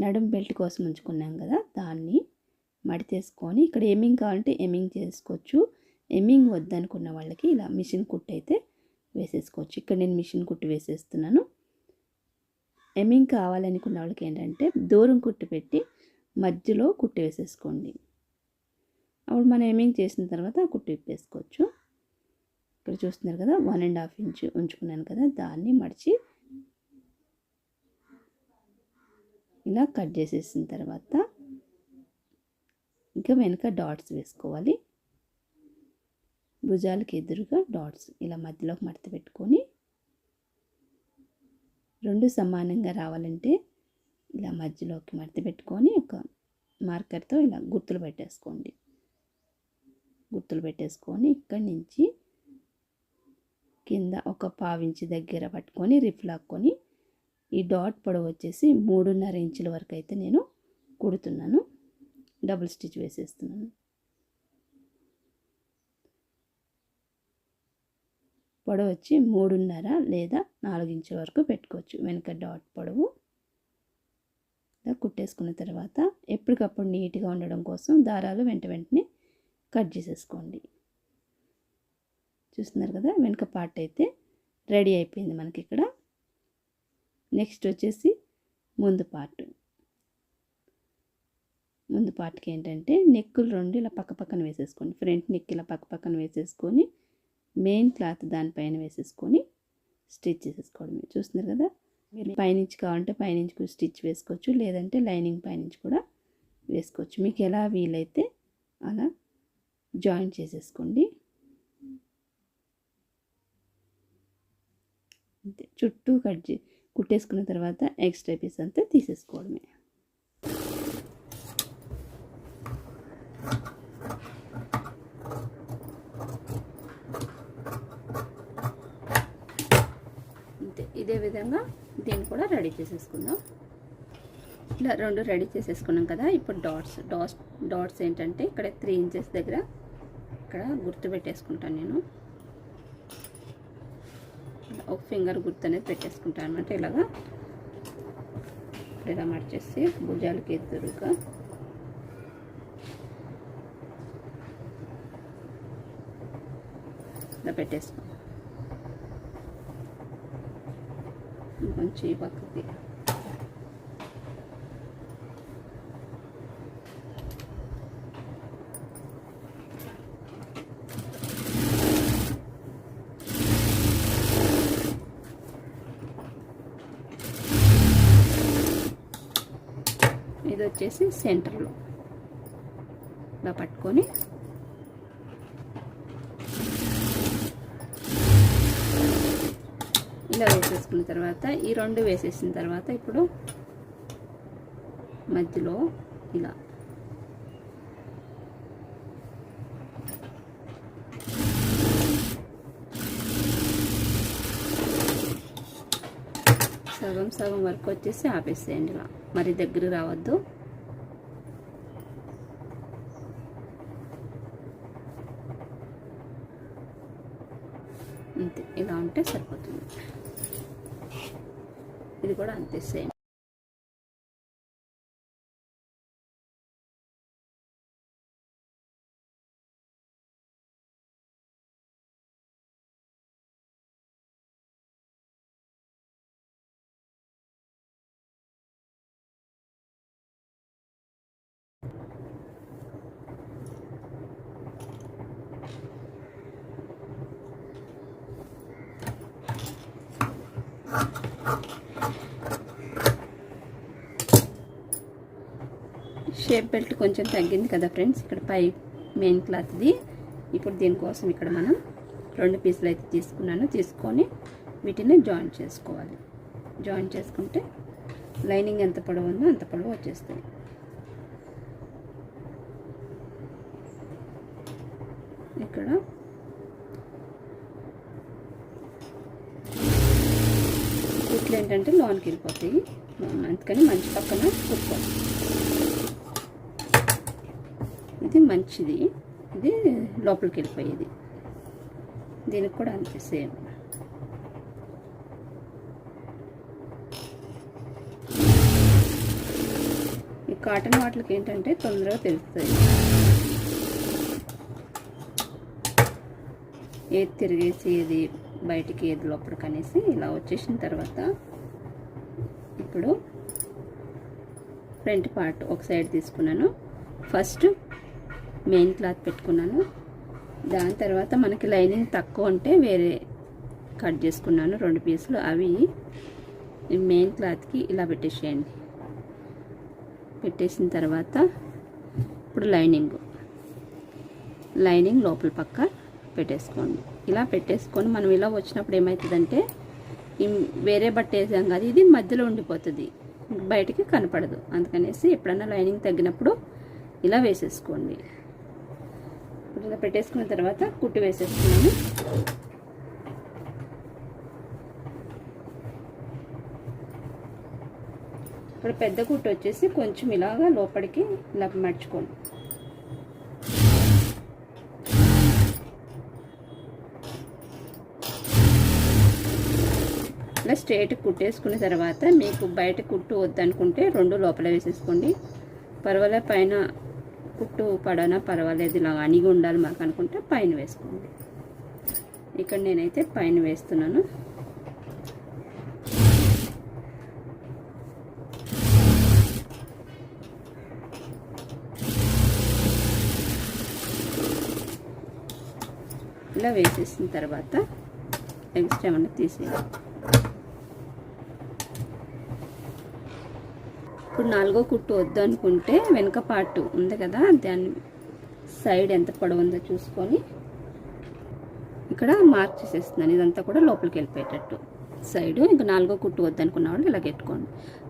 Speaker 1: నడుం బెల్ట్ కోసం ఉంచుకున్నాం కదా, దాన్ని మడితేసుకొని ఇక్కడ ఎమ్మింగ్ కావాలంటే ఎమ్మింగ్ చేసుకోవచ్చు. ఎమ్మింగ్ వద్దనుకున్న వాళ్ళకి ఇలా మిషన్ కుట్టు అయితే వేసేసుకోవచ్చు. ఇక్కడ నేను మిషన్ కుట్టు వేసేస్తున్నాను. ఎమ్మింగ్ కావాలనుకున్న వాళ్ళకి ఏంటంటే దూరం కుట్టు పెట్టి మధ్యలో కుట్టు వేసేసుకోండి. అప్పుడు మనం ఎమ్మింగ్ చేసిన తర్వాత కుట్టు విప్పేసుకోవచ్చు. ఇక్కడ చూస్తున్నారు కదా, 1.5 ఇంచ్ ఉంచుకున్నాను కదా, దాన్ని మడిచి ఇలా కట్ చేసేసిన తర్వాత ఇంకా వెనక డాట్స్ వేసుకోవాలి. భుజాలకి ఎదురుగా డాట్స్ ఇలా మధ్యలోకి మడత పెట్టుకొని, రెండు సమానంగా రావాలంటే ఇలా మధ్యలోకి మడత పెట్టుకొని ఒక మార్కర్తో ఇలా గుర్తులు పెట్టేసుకోండి. గుర్తులు పెట్టేసుకొని ఇక్కడి నుంచి కింద ఒక 1/2 ఇంచ్ దగ్గర పట్టుకొని రిఫ్ లాక్కొని ఈ డాట్ పొడవు వచ్చేసి 3.5 ఇంచుల వరకు అయితే నేను కుడుతున్నాను. డబుల్ స్టిచ్ వేసేస్తున్నాను. పొడవు వచ్చి 3.5 లేదా 4 ఇంచుల వరకు పెట్టుకోవచ్చు. వెనక డాట్ పొడవు ఇలా కుట్టేసుకున్న తర్వాత ఎప్పటికప్పుడు నీట్గా ఉండడం కోసం దారాలు వెంటనే కట్ చేసేసుకోండి. చూస్తున్నారు కదా, వెనక పార్ట్ అయితే రెడీ అయిపోయింది మనకి. ఇక్కడ నెక్స్ట్ వచ్చేసి ముందు పార్ట్కి ఏంటంటే నెక్కులు 2 ఇలా పక్కన వేసేసుకోండి. ఫ్రంట్ నెక్ ఇలా పక్కన వేసేసుకొని మెయిన్ క్లాత్ దానిపైన వేసేసుకొని స్టిచ్ చేసేసుకోవడమే. చూస్తున్నారు కదా, మీరు పైనుంచి కావాలంటే పైనుంచి స్టిచ్ వేసుకోవచ్చు, లేదంటే లైనింగ్ పైనుంచి కూడా వేసుకోవచ్చు. మీకు ఎలా వీలైతే అలా జాయిన్ చేసేసుకోండి. అంతే, చుట్టూ కుట్టేసుకున్న తర్వాత ఎక్స్ట్రా పీస్ అంతా తీసేసుకోవడమే. అంతే, ఇదే విధంగా దీన్ని కూడా రెడీ చేసేసుకుందాం. ఇలా 2 రెడీ చేసేసుకున్నాం కదా. ఇప్పుడు డాట్స్ ఏంటంటే ఇక్కడ 3 ఇంచెస్ దగ్గర ఇక్కడ గుర్తు పెట్టేసుకుంటాను నేను. ఒక ఫింగర్ గుర్తు అనేది పెట్టేసుకుంటాను అనమాట. ఇలాగా ఇలా మార్చేసి భుజాలకి ఎదురుగా ఇలా పెట్టేసుకో. కొంచెం ఈ పక్కకి ఇది వచ్చేసి సెంటర్లో ఇలా పట్టుకొని ఇలా వేసేసుకున్న తర్వాత ఈ 2 వేసేసిన తర్వాత ఇప్పుడు మధ్యలో ఇలా సగం వరకు వచ్చేసి ఆపేసేయండి. ఇలా మరి దగ్గర రావద్దు. అంతే, ఇలా ఉంటే సరిపోతుంది. ఇది కూడా అంతే సేమ్. షేప్ బెల్ట్ కొంచెం తగ్గింది కదా ఫ్రెండ్స్, ఇక్కడ పై మెయిన్ క్లాత్ది. ఇప్పుడు దీనికోసం ఇక్కడ మనం 2 పీసులు అయితే తీసుకొని వీటిని జాయిన్ చేసుకోవాలి. జాయిన్ చేసుకుంటే లైనింగ్ ఎంత పొడవు ఉందో అంత పొడవు వచ్చేస్తుంది. ఇక్కడ ఇట్లా ఏంటంటే లోన్కి వెళ్ళిపోతాయి, అందుకని మంచి పక్కన కుట్టుకోవాలి. ఇది మంచిది, ఇది లోపలికి వెళ్ళిపోయేది. దీనికి కూడా అంతే సేమ్. ఈ కాటన్ వాటికి ఏంటంటే తొందరగా తెలుస్తుంది, ఏది తిరిగేసి ఏది బయటికి ఏది లోపలికి అనేసి. ఇలా వచ్చేసిన తర్వాత ఇప్పుడు ఫ్రంట్ పార్ట్ ఒక సైడ్ తీసుకున్నాను. ఫస్ట్ మెయిన్ క్లాత్ పెట్టుకున్నాను, దాని తర్వాత మనకి లైనింగ్ తక్కువ ఉంటే వేరే కట్ చేసుకున్నాను 2 పీసులు. అవి మెయిన్ క్లాత్కి ఇలా పెట్టేసేయండి. పెట్టేసిన తర్వాత ఇప్పుడు లైనింగ్ లోపల పక్క పెట్టేసుకోండి. ఇలా పెట్టేసుకొని మనం ఇలా వచ్చినప్పుడు ఏమవుతుందంటే వేరే బట్ట వేసాం కదా, ఇది మధ్యలో ఉండిపోతుంది, బయటికి కనపడదు. అందుకనేసి ఎప్పుడన్నా లైనింగ్ తగ్గినప్పుడు ఇలా వేసేసుకోండి. ఇప్పుడు ఇలా పెట్టేసుకున్న తర్వాత కుట్టు వేసేసుకున్నాను. ఇప్పుడు పెద్ద కుట్టు వచ్చేసి కొంచెం ఇలాగా లోపలికి ఇలా మర్చుకోండి. ఇలా స్ట్రైట్ కుట్టేసుకున్న తర్వాత మీకు బయట కుట్టు వద్దనుకుంటే 2 లోపల వేసేసుకోండి. పర్వాలేదు, పైన కుట్టు పడనా పర్వాలేదు, ఇలా అణిగి ఉండాలి మాకు అనుకుంటే పైన వేసుకోండి. ఇక్కడ నేనైతే పైన వేస్తున్నాను. ఇలా వేసేసిన తర్వాత ఎక్స్ట్రా ఏమన్నా తీసేయాలి. ఇప్పుడు 4వ కుట్టు వద్దు అనుకుంటే వెనక పార్ట్ ఉంది కదా, దాని సైడ్ ఎంత పొడవు ఉందో చూసుకొని ఇక్కడ మార్క్ చేసేస్తున్నాను. ఇదంతా కూడా లోపలికి వెళ్ళిపోయేటట్టు సైడు. ఇంకా 4వ కుట్టు వద్దు అనుకున్న వాళ్ళు ఇలా పెట్టుకోండి.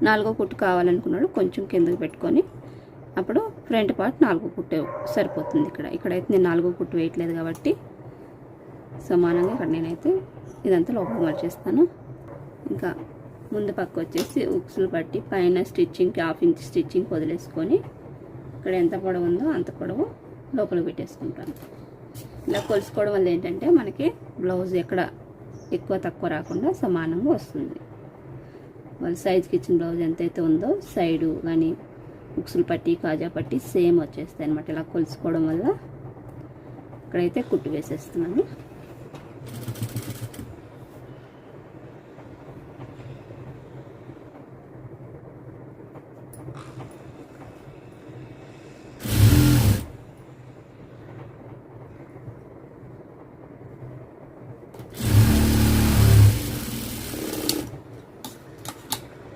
Speaker 1: 4వ కుట్టు కావాలనుకున్నాడు కొంచెం కిందకి పెట్టుకొని అప్పుడు ఫ్రంట్ పార్ట్ 4వ కుట్టు సరిపోతుంది. ఇక్కడైతే నేను 4వ కుట్టు వేయట్లేదు కాబట్టి సమానంగా ఇక్కడ నేనైతే ఇదంతా లోపలికి మార్చేస్తాను. ఇంకా ముందు పక్క వచ్చేసి ఉక్సులు పట్టి పైన స్టిచ్చింగ్కి 1/2 ఇంచ్ స్టిచ్చింగ్ వదిలేసుకొని ఇక్కడ ఎంత పొడవు ఉందో అంత పొడవు లోపలికి పెట్టేసుకుంటాను. ఇలా కొలుసుకోవడం వల్ల ఏంటంటే మనకి బ్లౌజ్ ఎక్కడ ఎక్కువ తక్కువ రాకుండా సమానంగా వస్తుంది. వాళ్ళ సైజుకి ఇచ్చిన బ్లౌజ్ ఎంతైతే ఉందో సైడు కానీ ఉక్సులు పట్టి కాజా పట్టి సేమ్ వచ్చేస్తాయి అన్నమాట. ఇలా కొలుసుకోవడం వల్ల ఇక్కడైతే కుట్టు వేసేస్తున్నాను.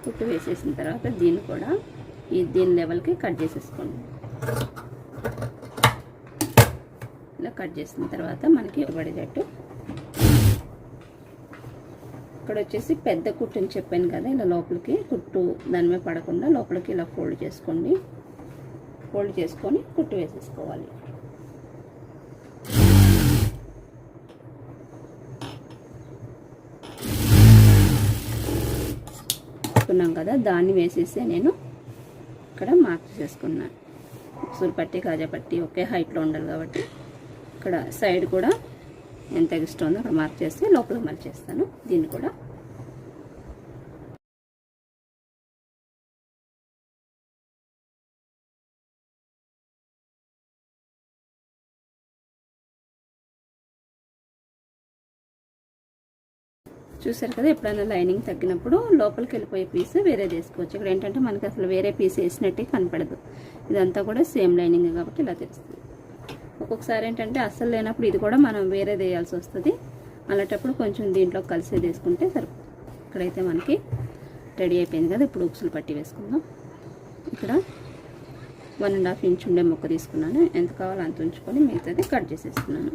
Speaker 1: కుట్టు వేసేసిన తర్వాత దీన్ని కూడా దీని లెవెల్కి కట్ చేసేసుకోండి. ఇలా కట్ చేసిన తర్వాత మనకి పడేటట్టు ఇక్కడ వచ్చేసి పెద్ద కుట్టు అని చెప్పాను కదా, ఇలా లోపలికి కుట్టు దాని మీద పడకుండా లోపలికి ఇలా ఫోల్డ్ చేసుకోండి. ఫోల్డ్ చేసుకొని కుట్టు వేసేసుకోవాలి. ఉన్నాం కదా, దాన్ని వేసేసి నేను ఇక్కడ మార్క్ చేసుకున్నాను. ఉక్సులు పట్టి కాజా పట్టి ఒకే హైట్లో ఉండాలి కాబట్టి ఇక్కడ సైడ్ కూడా ఎంత ఎక్స్ట్రా ఉందో అక్కడ మార్క్ చేసి లోపల మార్క్ చేస్తాను. దీన్ని కూడా చూసారు కదా, ఎప్పుడైనా లైనింగ్ తగ్గినప్పుడు లోపలికి వెళ్ళిపోయే పీస్ వేరే వేసుకోవచ్చు. ఇక్కడ ఏంటంటే మనకి అసలు వేరే పీస్ వేసినట్టే కనపడదు, ఇదంతా కూడా సేమ్ లైనింగ్ కాబట్టి ఇలా తెలుస్తుంది. ఒక్కొక్కసారి ఏంటంటే అస్సలు లేనప్పుడు ఇది కూడా మనం వేరే వేయాల్సి వస్తుంది. అలాంటప్పుడు కొంచెం దీంట్లో కలిసి వేసుకుంటే సరిపోతుంది. ఇక్కడైతే మనకి రెడీ అయిపోయింది కదా, ఇప్పుడు ఉక్సులు పట్టి వేసుకుందాం. ఇక్కడ 1.5 ఇంచ్ ఉండే ముక్క తీసుకున్నాను. ఎంత కావాలో అంత ఉంచుకొని మిగతాది కట్ చేసేస్తున్నాను.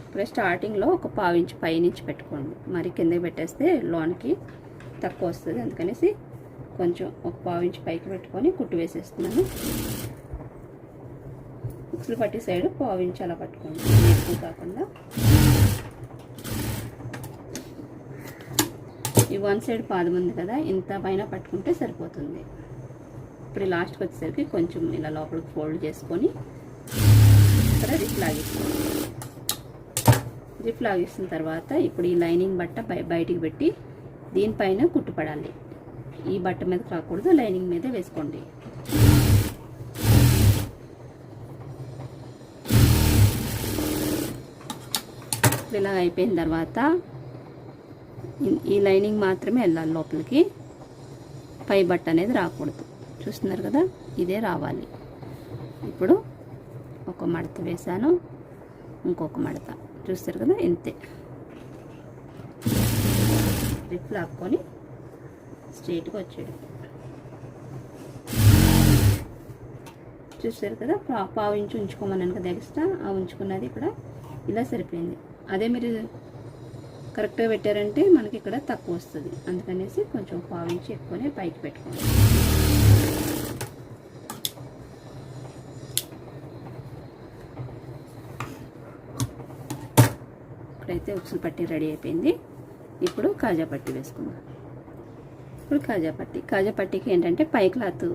Speaker 1: ఇప్పుడు స్టార్టింగ్లో ఒక 1/4 ఇంచ్ పైనుంచి పెట్టుకోండి. మరి కిందకి పెట్టేస్తే లోనికి తక్కువ వస్తుంది. అందుకనేసి కొంచెం ఒక 1/4 ఇంచ్ పైకి పెట్టుకొని కుట్టు వేసేస్తున్నాను. ఉక్సులు పట్టి సైడ్ 1/4 ఇంచ్ అలా పట్టుకోండి, ఎక్కువ కాకుండా. ఈ వన్ సైడ్ పాదం ఉంది కదా, ఇంత పైన పట్టుకుంటే సరిపోతుంది. ఇప్పుడు లాస్ట్కి వచ్చేసరికి కొంచెం ఇలా లోపలికి ఫోల్డ్ చేసుకొని ఇక్కడ రిప్ లాగిస్తాను. రిప్ లాగిస్తున్న తర్వాత ఇప్పుడు ఈ లైనింగ్ బట్ట బయటికి పెట్టి దీనిపైన కుట్టుపడాలి. ఈ బట్ట మీద కాకూడదు, లైనింగ్ మీదే వేసుకోండి. ఇలా అయిపోయిన తర్వాత ఈ లైనింగ్ మాత్రమే వెళ్ళాలి లోపలికి, పై బట్ట అనేది రాకూడదు. చూస్తున్నారు కదా, ఇదే రావాలి. ఇప్పుడు ఒక మడత వేసాను, ఇంకొక మడత, చూస్తారు కదా, ఇంతే. రిప్ లాక్కొని స్ట్రైట్గా వచ్చేది. చూస్తారు కదా, 1/4 ఇంచ్ ఉంచుకోమన్నాను కదా ఎక్స్ట్రా, ఆ ఉంచుకున్నది ఇక్కడ ఇలా సరిపోయింది. అదే మీరు కరెక్ట్గా పెట్టారంటే మనకి ఇక్కడ తక్కువ వస్తుంది. అందుకనేసి కొంచెం 1/4 ఇంచ్ ఎక్కువనే పైకి పెట్టుకోండి. ఇక్కడైతే ఉక్సులు పట్టి రెడీ అయిపోయింది. ఇప్పుడు కాజా పట్టి వేసుకుందాం. ఇప్పుడు కాజా పట్టికి ఏంటంటే పై క్లాత్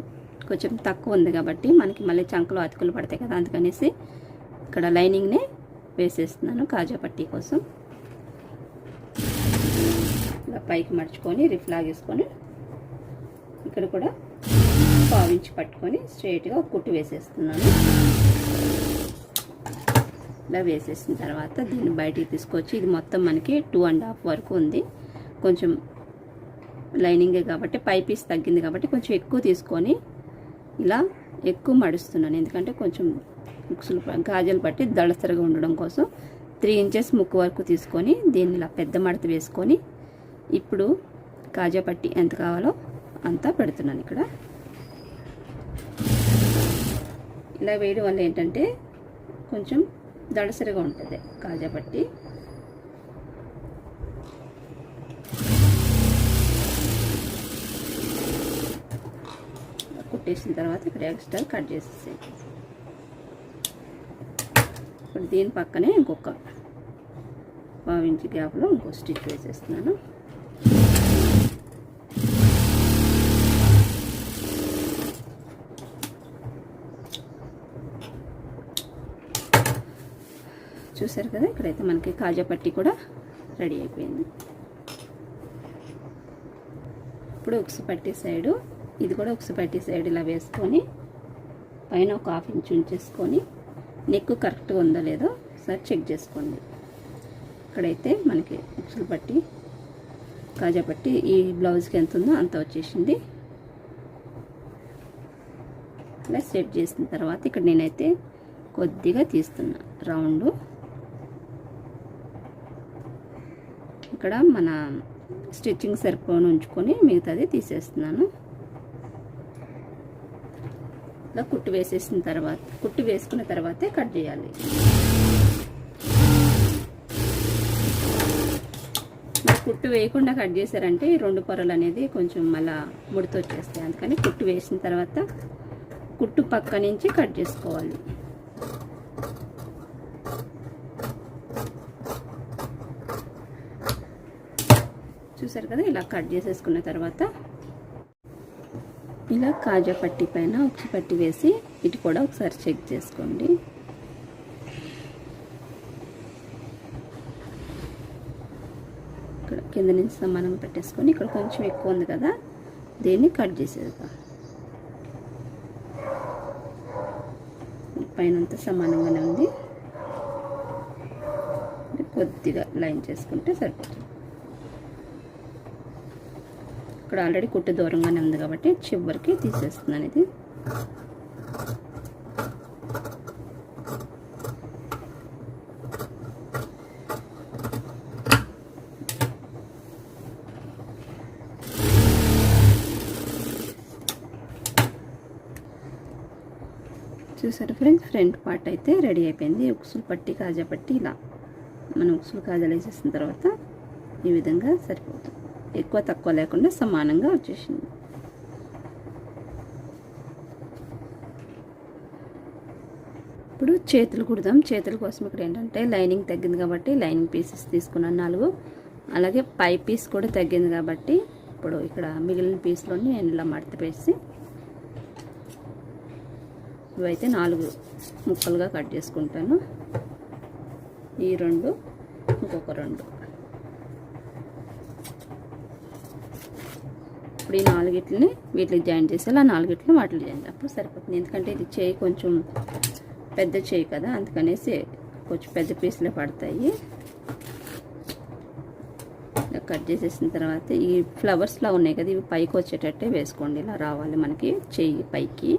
Speaker 1: కొంచెం తక్కువ ఉంది కాబట్టి మనకి మళ్ళీ చంకలు అతుకులు పడతాయి కదా, అందుకనేసి ఇక్కడ లైనింగ్నే వేసేస్తున్నాను కాజా పట్టీ కోసం. ఇలా పైకి మడుచుకొని రిఫ్ లాగేసుకొని ఇక్కడ కూడా 1/4 ఇంచ్ పట్టుకొని స్ట్రైట్గా కుట్టు వేసేస్తున్నాను. ఇలా వేసేసిన తర్వాత దీన్ని బయటికి తీసుకొచ్చి, ఇది మొత్తం మనకి 2.5 వరకు ఉంది. కొంచెం లైనింగే కాబట్టి పై పీస్ తగ్గింది కాబట్టి కొంచెం ఎక్కువ తీసుకొని ఇలా ఎక్కువ మడుస్తున్నాను. ఎందుకంటే కొంచెం ఉక్సులు గాజులు పట్టి దళసరిగా ఉండడం కోసం 3 ఇంచెస్ ముక్కు వరకు తీసుకొని దీన్ని ఇలా పెద్ద మడత వేసుకొని ఇప్పుడు కాజా పట్టి ఎంత కావాలో అంతా పెడుతున్నాను. ఇక్కడ ఇలా వేయడం వల్ల ఏంటంటే కొంచెం దళసరిగా ఉంటుంది కాజా పట్టి. కుట్టేసిన తర్వాత ఇక్కడ ఎక్స్ట్రా కట్ చేసేసాయి. ఇప్పుడు దీని పక్కనే ఇంకొక 1/4 ఇంచ్ గ్యాప్లో ఇంకో స్టిచ్ వేసేస్తున్నాను. చూసారు కదా, ఇక్కడైతే మనకి కాజా పట్టి కూడా రెడీ అయిపోయింది. ఇప్పుడు ఉక్సు పట్టి సైడు, ఇది కూడా ఉక్సు పట్టి సైడ్ ఇలా వేసుకొని పైన ఒక 1/2 ఇంచ్ ఉంచేసుకొని నెక్ కరెక్ట్గా ఉందో లేదో ఒకసారి చెక్ చేసుకోండి. ఇక్కడైతే మనకి ఉక్సులు పట్టి కాజా పట్టి ఈ బ్లౌజ్కి ఎంత ఉందో అంత వచ్చేసింది. ఇలా సెట్ చేసిన తర్వాత ఇక్కడ నేనైతే కొద్దిగా తీస్తున్నా రౌండ్. ఇక్కడ మన స్టిచ్చింగ్ సరిపోని ఉంచుకొని మిగతాది తీసేస్తున్నాను. ఇలా కుట్టు వేసేసిన తర్వాత, కుట్టు వేసుకున్న తర్వాతే కట్ చేయాలి. కుట్టు వేయకుండా కట్ చేశారంటే ఈ 2 పొరలు అనేది కొంచెం మళ్ళా ముడత వచ్చేస్తాయి. అందుకని కుట్టు వేసిన తర్వాత కుట్టు పక్క నుంచి కట్ చేసుకోవాలి. చూసారు కదా, ఇలా కట్ చేసేసుకున్న తర్వాత ఇలా కాజా పట్టి పైన ఉక్సు పట్టి వేసి ఇటు కూడా ఒకసారి చెక్ చేసుకోండి. ఇక్కడ కింద నుంచి సమానంగా పెట్టేసుకొని ఇక్కడ కొంచెం ఎక్కువ ఉంది కదా, దీన్ని కట్ చేసేద్దాం. పైన అంతా సమానంగానే ఉంది, కొద్దిగా లైన్ చేసుకుంటే సరిపోతుంది. ఇక్కడ ఆల్రెడీ కుట్టు దూరంగానే ఉంది కాబట్టి చివరికి తీసేస్తున్నాను. ఇది చూసారు ఫ్రెండ్స్, ఫ్రంట్ పార్ట్ అయితే రెడీ అయిపోయింది. ఉక్సులు పట్టి కాజా పట్టి ఇలా మనం ఉక్సులు కాజాలు వేసేసిన తర్వాత ఈ విధంగా సరిపోతుంది. ఎక్కువ తక్కువ లేకుండా సమానంగా వచ్చేసింది. ఇప్పుడు చేతులు కుడదాం. చేతుల కోసం ఇక్కడ ఏంటంటే లైనింగ్ తగ్గింది కాబట్టి లైనింగ్ పీసెస్ తీసుకున్నాను 4. అలాగే పై పీస్ కూడా తగ్గింది కాబట్టి ఇప్పుడు ఇక్కడ మిగిలిన పీస్లోని నేను ఇలా మడత వేసి ఇవైతే 4 ముక్కలుగా కట్ చేసుకుంటాను. ఈ 2 ఇంకొక 2. ఇప్పుడు ఈ 4గిట్లని వీటికి జాయిన్ చేసి అలా 4గిట్లు వాటిని జాయిన్ అప్పుడు సరిపోతుంది. ఎందుకంటే ఇది చేయి కొంచెం పెద్ద చేయి కదా, అందుకనేసి కొంచెం పెద్ద పీసులే పడతాయి. ఇలా కట్ చేసేసిన తర్వాత ఈ ఫ్లవర్స్లా ఉన్నాయి కదా, ఇవి పైకి వచ్చేటట్టే వేసుకోండి. ఇలా రావాలి మనకి చెయ్యి పైకి,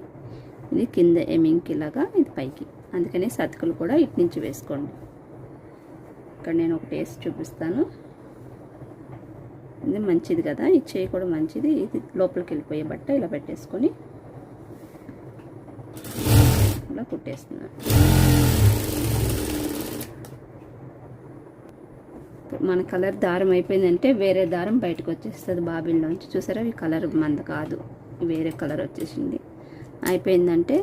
Speaker 1: ఇది కింద ఎమింగ్కి ఇలాగా, ఇది పైకి. అందుకనే సతుకులు కూడా ఇటు నుంచి వేసుకోండి. ఇక్కడ నేను ఒకటి వేసి చూపిస్తాను. ఇది మంచిది కదా, ఈ చేయి కూడా మంచిది. ఇది లోపలికి వెళ్ళిపోయే బట్ట ఇలా పెట్టేసుకొని ఇలా కుట్టేస్తున్నాను. మన కలర్ దారం అయిపోయిందంటే వేరే దారం బయటకు వచ్చేస్తుంది బాబిల్లోంచి. చూసారా, ఈ కలర్ మంద కాదు, వేరే కలర్ వచ్చేసింది. అయిపోయిందంటే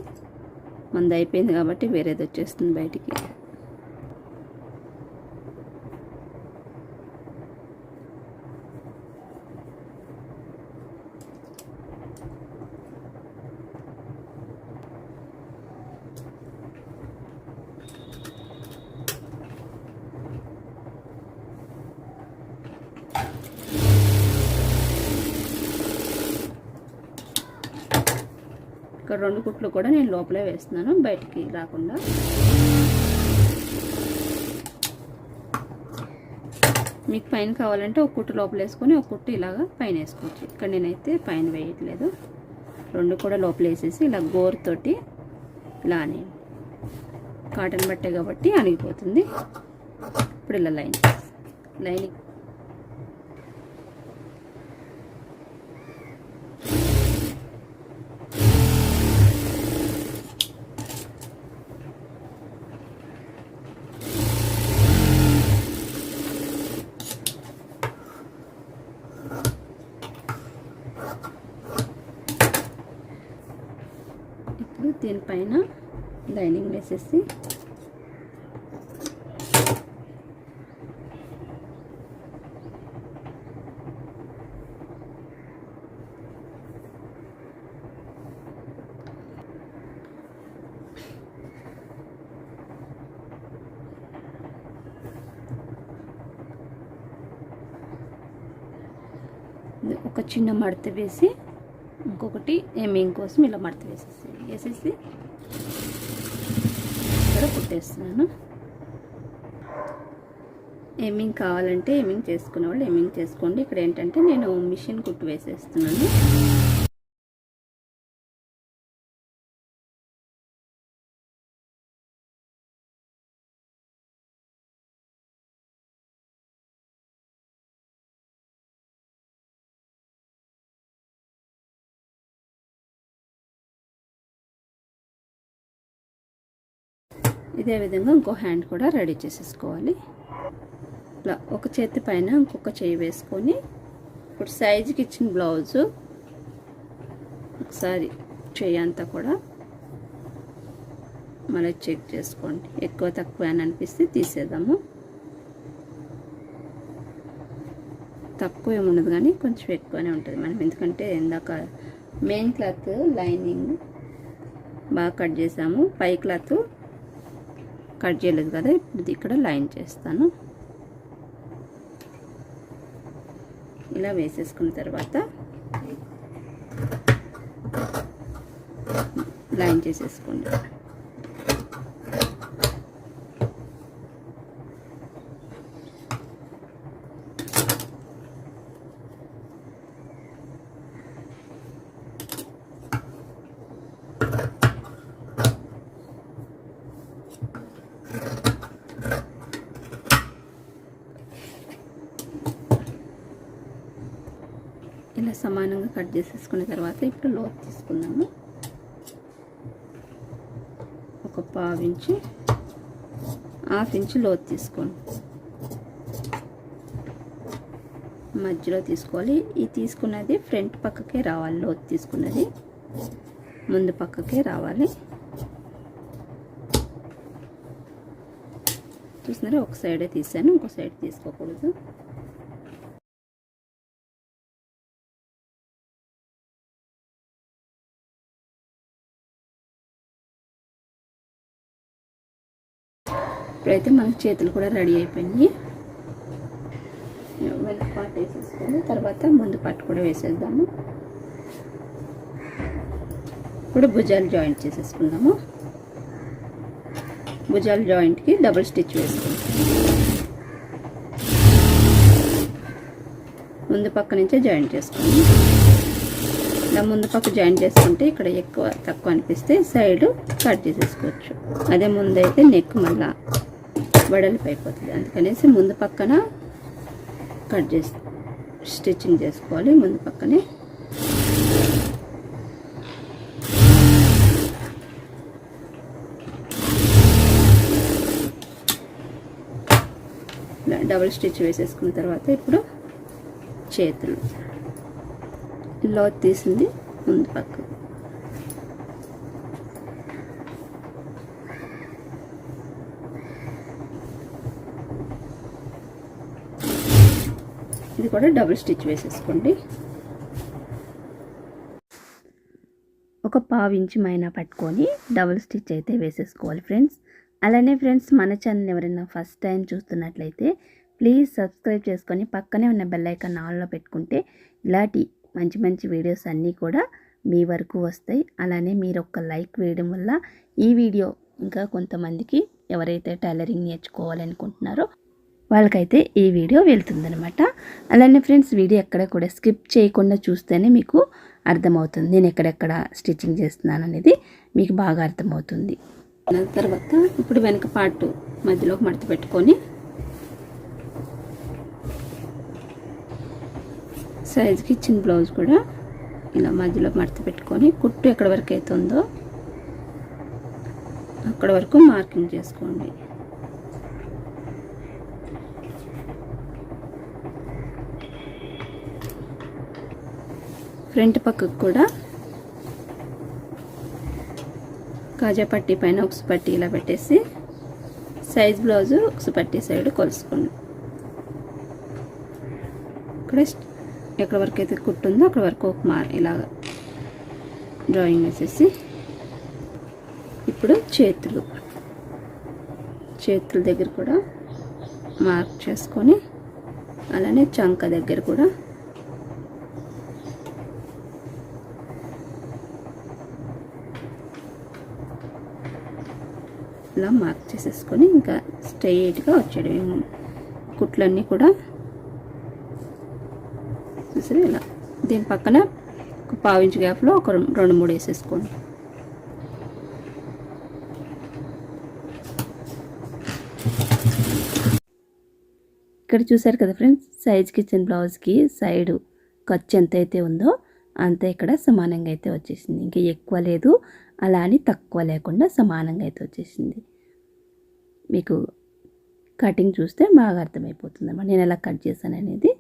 Speaker 1: మంద అయిపోయింది కాబట్టి వేరేది వచ్చేస్తుంది బయటికి. ఇక్కడ 2 కుట్లు కూడా నేను లోపలే వేస్తున్నాను, బయటికి రాకుండా. మీకు పైన కావాలంటే ఒక కుట్టు లోపల వేసుకొని ఒక కుట్టు ఇలాగా పైన వేసుకోవచ్చు. ఇక్కడ నేనైతే పైన వేయట్లేదు, 2 కూడా లోపల వేసేసి ఇలా గోరుతోటి ఇలా అని, కాటన్ బట్టే కాబట్టి అణిగిపోతుంది. ఇప్పుడు ఇలా లైనింగ్ దీనిపైన లైనింగ్ వేసేసి ఒక చిన్న మడత వేసి ఇంకొకటి ఎమ్మింగ్ కోసం ఇలా మడత వేసేసి ఇక్కడ కుట్టేస్తున్నాను. ఎమ్మింగ్ కావాలంటే ఎమ్మింగ్ చేసుకునే వాళ్ళు ఎమ్మింగ్ చేసుకోండి. ఇక్కడ ఏంటంటే నేను మిషన్ కుట్టు వేసేస్తున్నాను. ఇదే విధంగా ఇంకో హ్యాండ్ కూడా రెడీ చేసేసుకోవాలి. ఇట్లా ఒక చేతి పైన ఇంకొక చేయి వేసుకొని ఇప్పుడు సైజుకి ఇచ్చిన బ్లౌజు ఒకసారి చేయి అంతా కూడా మళ్ళీ చెక్ చేసుకోండి. ఎక్కువ తక్కువ అని అనిపిస్తే తీసేద్దాము. తక్కువ ఏముండదు కానీ కొంచెం ఎక్కువనే ఉంటుంది మనం, ఎందుకంటే ఇందాక మెయిన్ క్లాత్ లైనింగ్ బాగా కట్ చేసాము, పై క్లాత్ కట్ చేయలేదు కదా. ఇప్పుడు ఇక్కడ లైన్ చేస్తాను. ఇలా వేసేసుకున్న తర్వాత లైన్ చేసేసుకోండి. ఇలా సమానంగా కట్ చేసేసుకున్న తర్వాత ఇప్పుడు లోతు తీసుకున్నాము. పావు ఇంచు, హాఫ్ ఇంచు లోతు తీసుకోండి. మధ్యలో తీసుకోవాలి. ఈ తీసుకున్నది ఫ్రంట్ పక్కకే రావాలి. లోతు తీసుకున్నది ముందు పక్కకే రావాలి. చూస్తున్నారా, ఒక సైడే తీసాను, ఇంకో సైడ్ తీసుకోకూడదు. ఇప్పుడైతే మనకి చేతులు కూడా రెడీ అయిపోయినాయి. వెనక పార్ట్ వేసేసుకొని తర్వాత ముందు పార్ట్ కూడా వేసేద్దాము. ఇప్పుడు భుజాలు జాయింట్ చేసేసుకుందాము. భుజాల జాయింట్కి డబుల్ స్టిచ్ వేసుకుందాం. ముందు పక్క నుంచే జాయింట్ చేసుకోండి. ఇలా ముందు పక్క జాయింట్ చేసుకుంటే ఇక్కడ ఎక్కువ తక్కువ అనిపిస్తే సైడ్ కట్ చేసేసుకోవచ్చు. అదే ముందైతే నెక్ మళ్ళీ వెడల్పు అయిపోతుంది. అందుకనేసి ముందు పక్కన కట్ చేసి స్టిచ్చింగ్ చేసుకోవాలి. ముందు పక్కనే డబుల్ స్టిచ్ వేసేసుకున్న తర్వాత ఇప్పుడు చేతులు లోతు తీసింది ముందు పక్క, ఇది కూడా డబుల్ స్టిచ్ వేసేసుకోండి. ఒక పావు ఇంచు మైనా పట్టుకొని డబుల్ స్టిచ్ అయితే వేసేసుకోవాలి ఫ్రెండ్స్. అలానే ఫ్రెండ్స్, మన ఛానల్ ఎవరైనా ఫస్ట్ టైం చూస్తున్నట్లయితే ప్లీజ్ సబ్స్క్రైబ్ చేసుకొని పక్కనే ఉన్న బెల్ ఐకాన్ ఆన్లో పెట్టుకుంటే ఇలాంటి మంచి మంచి వీడియోస్ అన్నీ కూడా మీ వరకు వస్తాయి. అలానే మీరు ఒక లైక్ వేయడం వల్ల ఈ వీడియో ఇంకా కొంతమందికి ఎవరైతే టైలరింగ్ నేర్చుకోవాలనుకుంటున్నారో వాళ్ళకైతే ఈ వీడియో వెళ్తుందనమాట. అలానే ఫ్రెండ్స్, వీడియో ఎక్కడ కూడా స్కిప్ చేయకుండా చూస్తేనే మీకు అర్థమవుతుంది నేను ఎక్కడెక్కడ స్టిచ్చింగ్ చేస్తున్నాను అనేది మీకు బాగా అర్థమవుతుంది. తర్వాత ఇప్పుడు వెనక పార్ట్ మధ్యలోకి మడత పెట్టుకొని సైజుకి ఇచ్చిన బ్లౌజ్ కూడా ఇలా మధ్యలో మడత పెట్టుకొని కుట్టు ఎక్కడి వరకు అవుతుందో అక్కడ వరకు మార్కింగ్ చేసుకోండి. ఫ్రంట్ పక్కకు కూడా కాజా పట్టీ పైన ఒక పట్టీ ఇలా పెట్టేసి సైజ్ బ్లౌజు ఒక పట్టీ సైడ్ కొలుసుకోండి. ఇక్కడ ఎక్కడ వరకు అయితే కుట్టుందో అక్కడ వరకు ఒక ఇలా డ్రాయింగ్ వేసేసి ఇప్పుడు చేతుల దగ్గర కూడా మార్క్ చేసుకొని అలానే చంక దగ్గర కూడా ఇలా మార్క్ చేసేసుకొని ఇంకా స్ట్రైట్గా వచ్చేయడం. కుట్లన్నీ కూడా చూసారు ఇలా. దీని పక్కన ఒక పావు ఇంచు గ్యాప్లో ఒక 2-3 వేసేసుకోండి. ఇక్కడ చూసారు కదా ఫ్రెండ్స్, సైజ్కి ఇచ్చిన బ్లౌజ్కి సైడు ఖర్చు ఎంత అయితే ఉందో అంత ఇక్కడ సమానంగా అయితే వచ్చేసింది. ఇంకా ఎక్కువ లేదు, అలా అని తక్కువ లేకుండా సమానంగా అయితే వచ్చేసింది. మీకు కటింగ్ చూస్తే బాగా అర్థమైపోతుంది అన్నమాట నేను ఎలా కట్ చేశాను అనేది.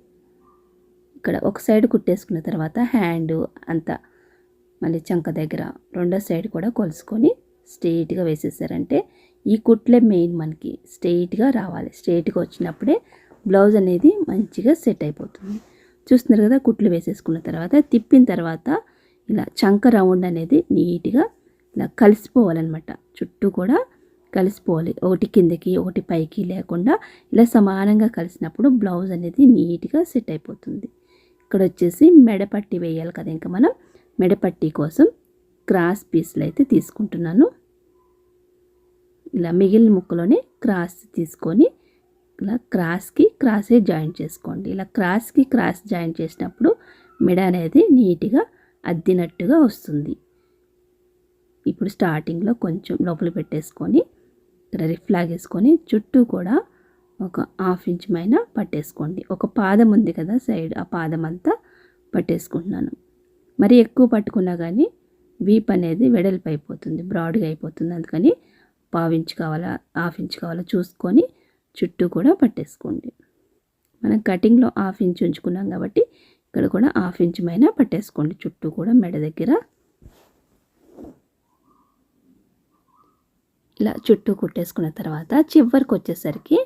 Speaker 1: ఇక్కడ ఒక సైడ్ కుట్టేసుకున్న తర్వాత హ్యాండ్ అంతా మళ్ళీ చంక దగ్గర రెండో సైడ్ కూడా కొలుసుకొని స్ట్రెయిట్గా వేసేసారంటే ఈ కుట్లే మెయిన్ మనకి స్ట్రెయిట్గా రావాలి. స్ట్రెయిట్గా వచ్చినప్పుడే బ్లౌజ్ అనేది మంచిగా సెట్ అయిపోతుంది. చూస్తున్నారు కదా, కుట్లు వేసేసుకున్న తర్వాత తిప్పిన తర్వాత ఇలా చంక రౌండ్ అనేది నీట్గా ఇలా కలిసిపోవాలన్నమాట. చుట్టూ కూడా కలిసిపోవాలి, ఒకటి కిందకి ఒకటి పైకి లేకుండా ఇలా సమానంగా కలిసినప్పుడు బ్లౌజ్ అనేది నీట్గా సెట్ అయిపోతుంది. ఇక్కడ వచ్చేసి మెడపట్టి వేయాలి కదా, ఇంకా మనం మెడపట్టి కోసం క్రాస్ పీస్లు అయితే తీసుకుంటున్నాను. ఇలా మిగిలిన ముక్కలోనే క్రాస్ తీసుకొని ఇలా క్రాస్కి క్రాసే జాయింట్ చేసుకోండి. ఇలా క్రాస్కి క్రాస్ జాయింట్ చేసినప్పుడు మెడ అనేది నీట్గా అద్దినట్టుగా వస్తుంది. ఇప్పుడు స్టార్టింగ్లో కొంచెం లోపల పెట్టేసుకొని ఇక్కడ రిఫ్ లాగేసుకొని చుట్టూ కూడా ఒక 1/2 ఇంచ్ పైన పట్టేసుకోండి. ఒక పాదం ఉంది కదా సైడ్, ఆ పాదం అంతా పట్టేసుకుంటున్నాను. మరి ఎక్కువ పట్టుకున్నా కానీ వీప్ అనేది వెడల్పు అయిపోతుంది, బ్రాడ్గా అయిపోతుంది. అందుకని పావించి కావాలా హాఫ్ ఇంచ్ కావాలా చూసుకొని చుట్టూ కూడా పట్టేసుకోండి. మనం కటింగ్లో హాఫ్ ఇంచ్ ఉంచుకున్నాం కాబట్టి ఇక్కడ కూడా హాఫ్ ఇంచ్ పైన పట్టేసుకోండి చుట్టూ కూడా మెడ దగ్గర. ఇలా చుట్టూ కుట్టేసుకున్న తర్వాత చివరికి వచ్చేసరికి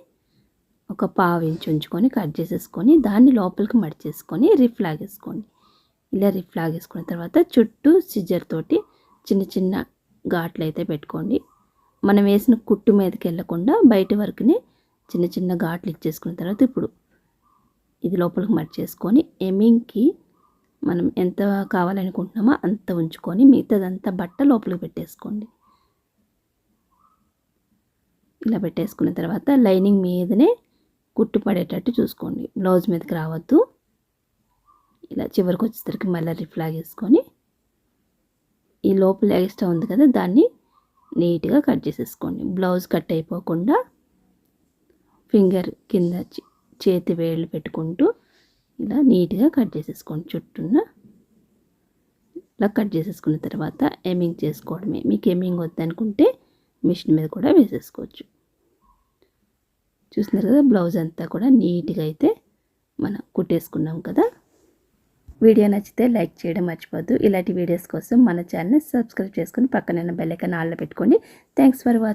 Speaker 1: ఒక పావు ఇంచ్ ఉంచుకొని కట్ చేసేసుకొని దాన్ని లోపలికి మడిచేసుకొని రిఫ్ లాగేసుకోండి. ఇలా రిఫ్ లాగేసుకున్న తర్వాత చుట్టూ సిజర్ తోటి చిన్న చిన్న ఘాట్లు అయితే పెట్టుకోండి. మనం వేసిన కుట్టు మీదకి వెళ్ళకుండా బయట వరకునే చిన్న చిన్న ఘాట్లు ఇచ్చేసుకున్న తర్వాత ఇప్పుడు ఇది లోపలికి మడిచేసుకొని ఎమ్మింగ్కి మనం ఎంత కావాలనుకుంటున్నామో అంత ఉంచుకొని మిగతాదంతా బట్ట లోపలికి పెట్టేసుకోండి. ఇలా పెట్టేసుకున్న తర్వాత లైనింగ్ మీదనే కుట్టు పడేటట్టు చూసుకోండి, బ్లౌజ్ మీదకి రావద్దు. ఇలా చివరికి వచ్చేసరికి మళ్ళీ రిఫ్ లాగేసుకొని ఈ లోపల ఎక్స్ట్రా ఉంది కదా దాన్ని నీట్గా కట్ చేసేసుకోండి. బ్లౌజ్ కట్ అయిపోకుండా ఫింగర్ కింద చేతి వేళ్ళు పెట్టుకుంటూ ఇలా నీట్గా కట్ చేసేసుకోండి. చుట్టూన్న ఇలా కట్ చేసేసుకున్న తర్వాత ఎమ్మింగ్ చేసుకోవడమే. మీకు ఎమ్మింగ్ వద్దనుకుంటే మిషన్ మీద కూడా వేసేసుకోవచ్చు. చూస్తున్నారు కదా, బ్లౌజ్ అంతా కూడా నీట్గా అయితే మనం కుట్టేసుకున్నాం కదా. వీడియో నచ్చితే లైక్ చేయడం మర్చిపోద్దు. ఇలాంటి వీడియోస్ కోసం మన ఛానల్ని సబ్స్క్రైబ్ చేసుకొని పక్కన బెల్ ఐకాన్ ఆన్లో పెట్టుకోండి. Thanks for watching.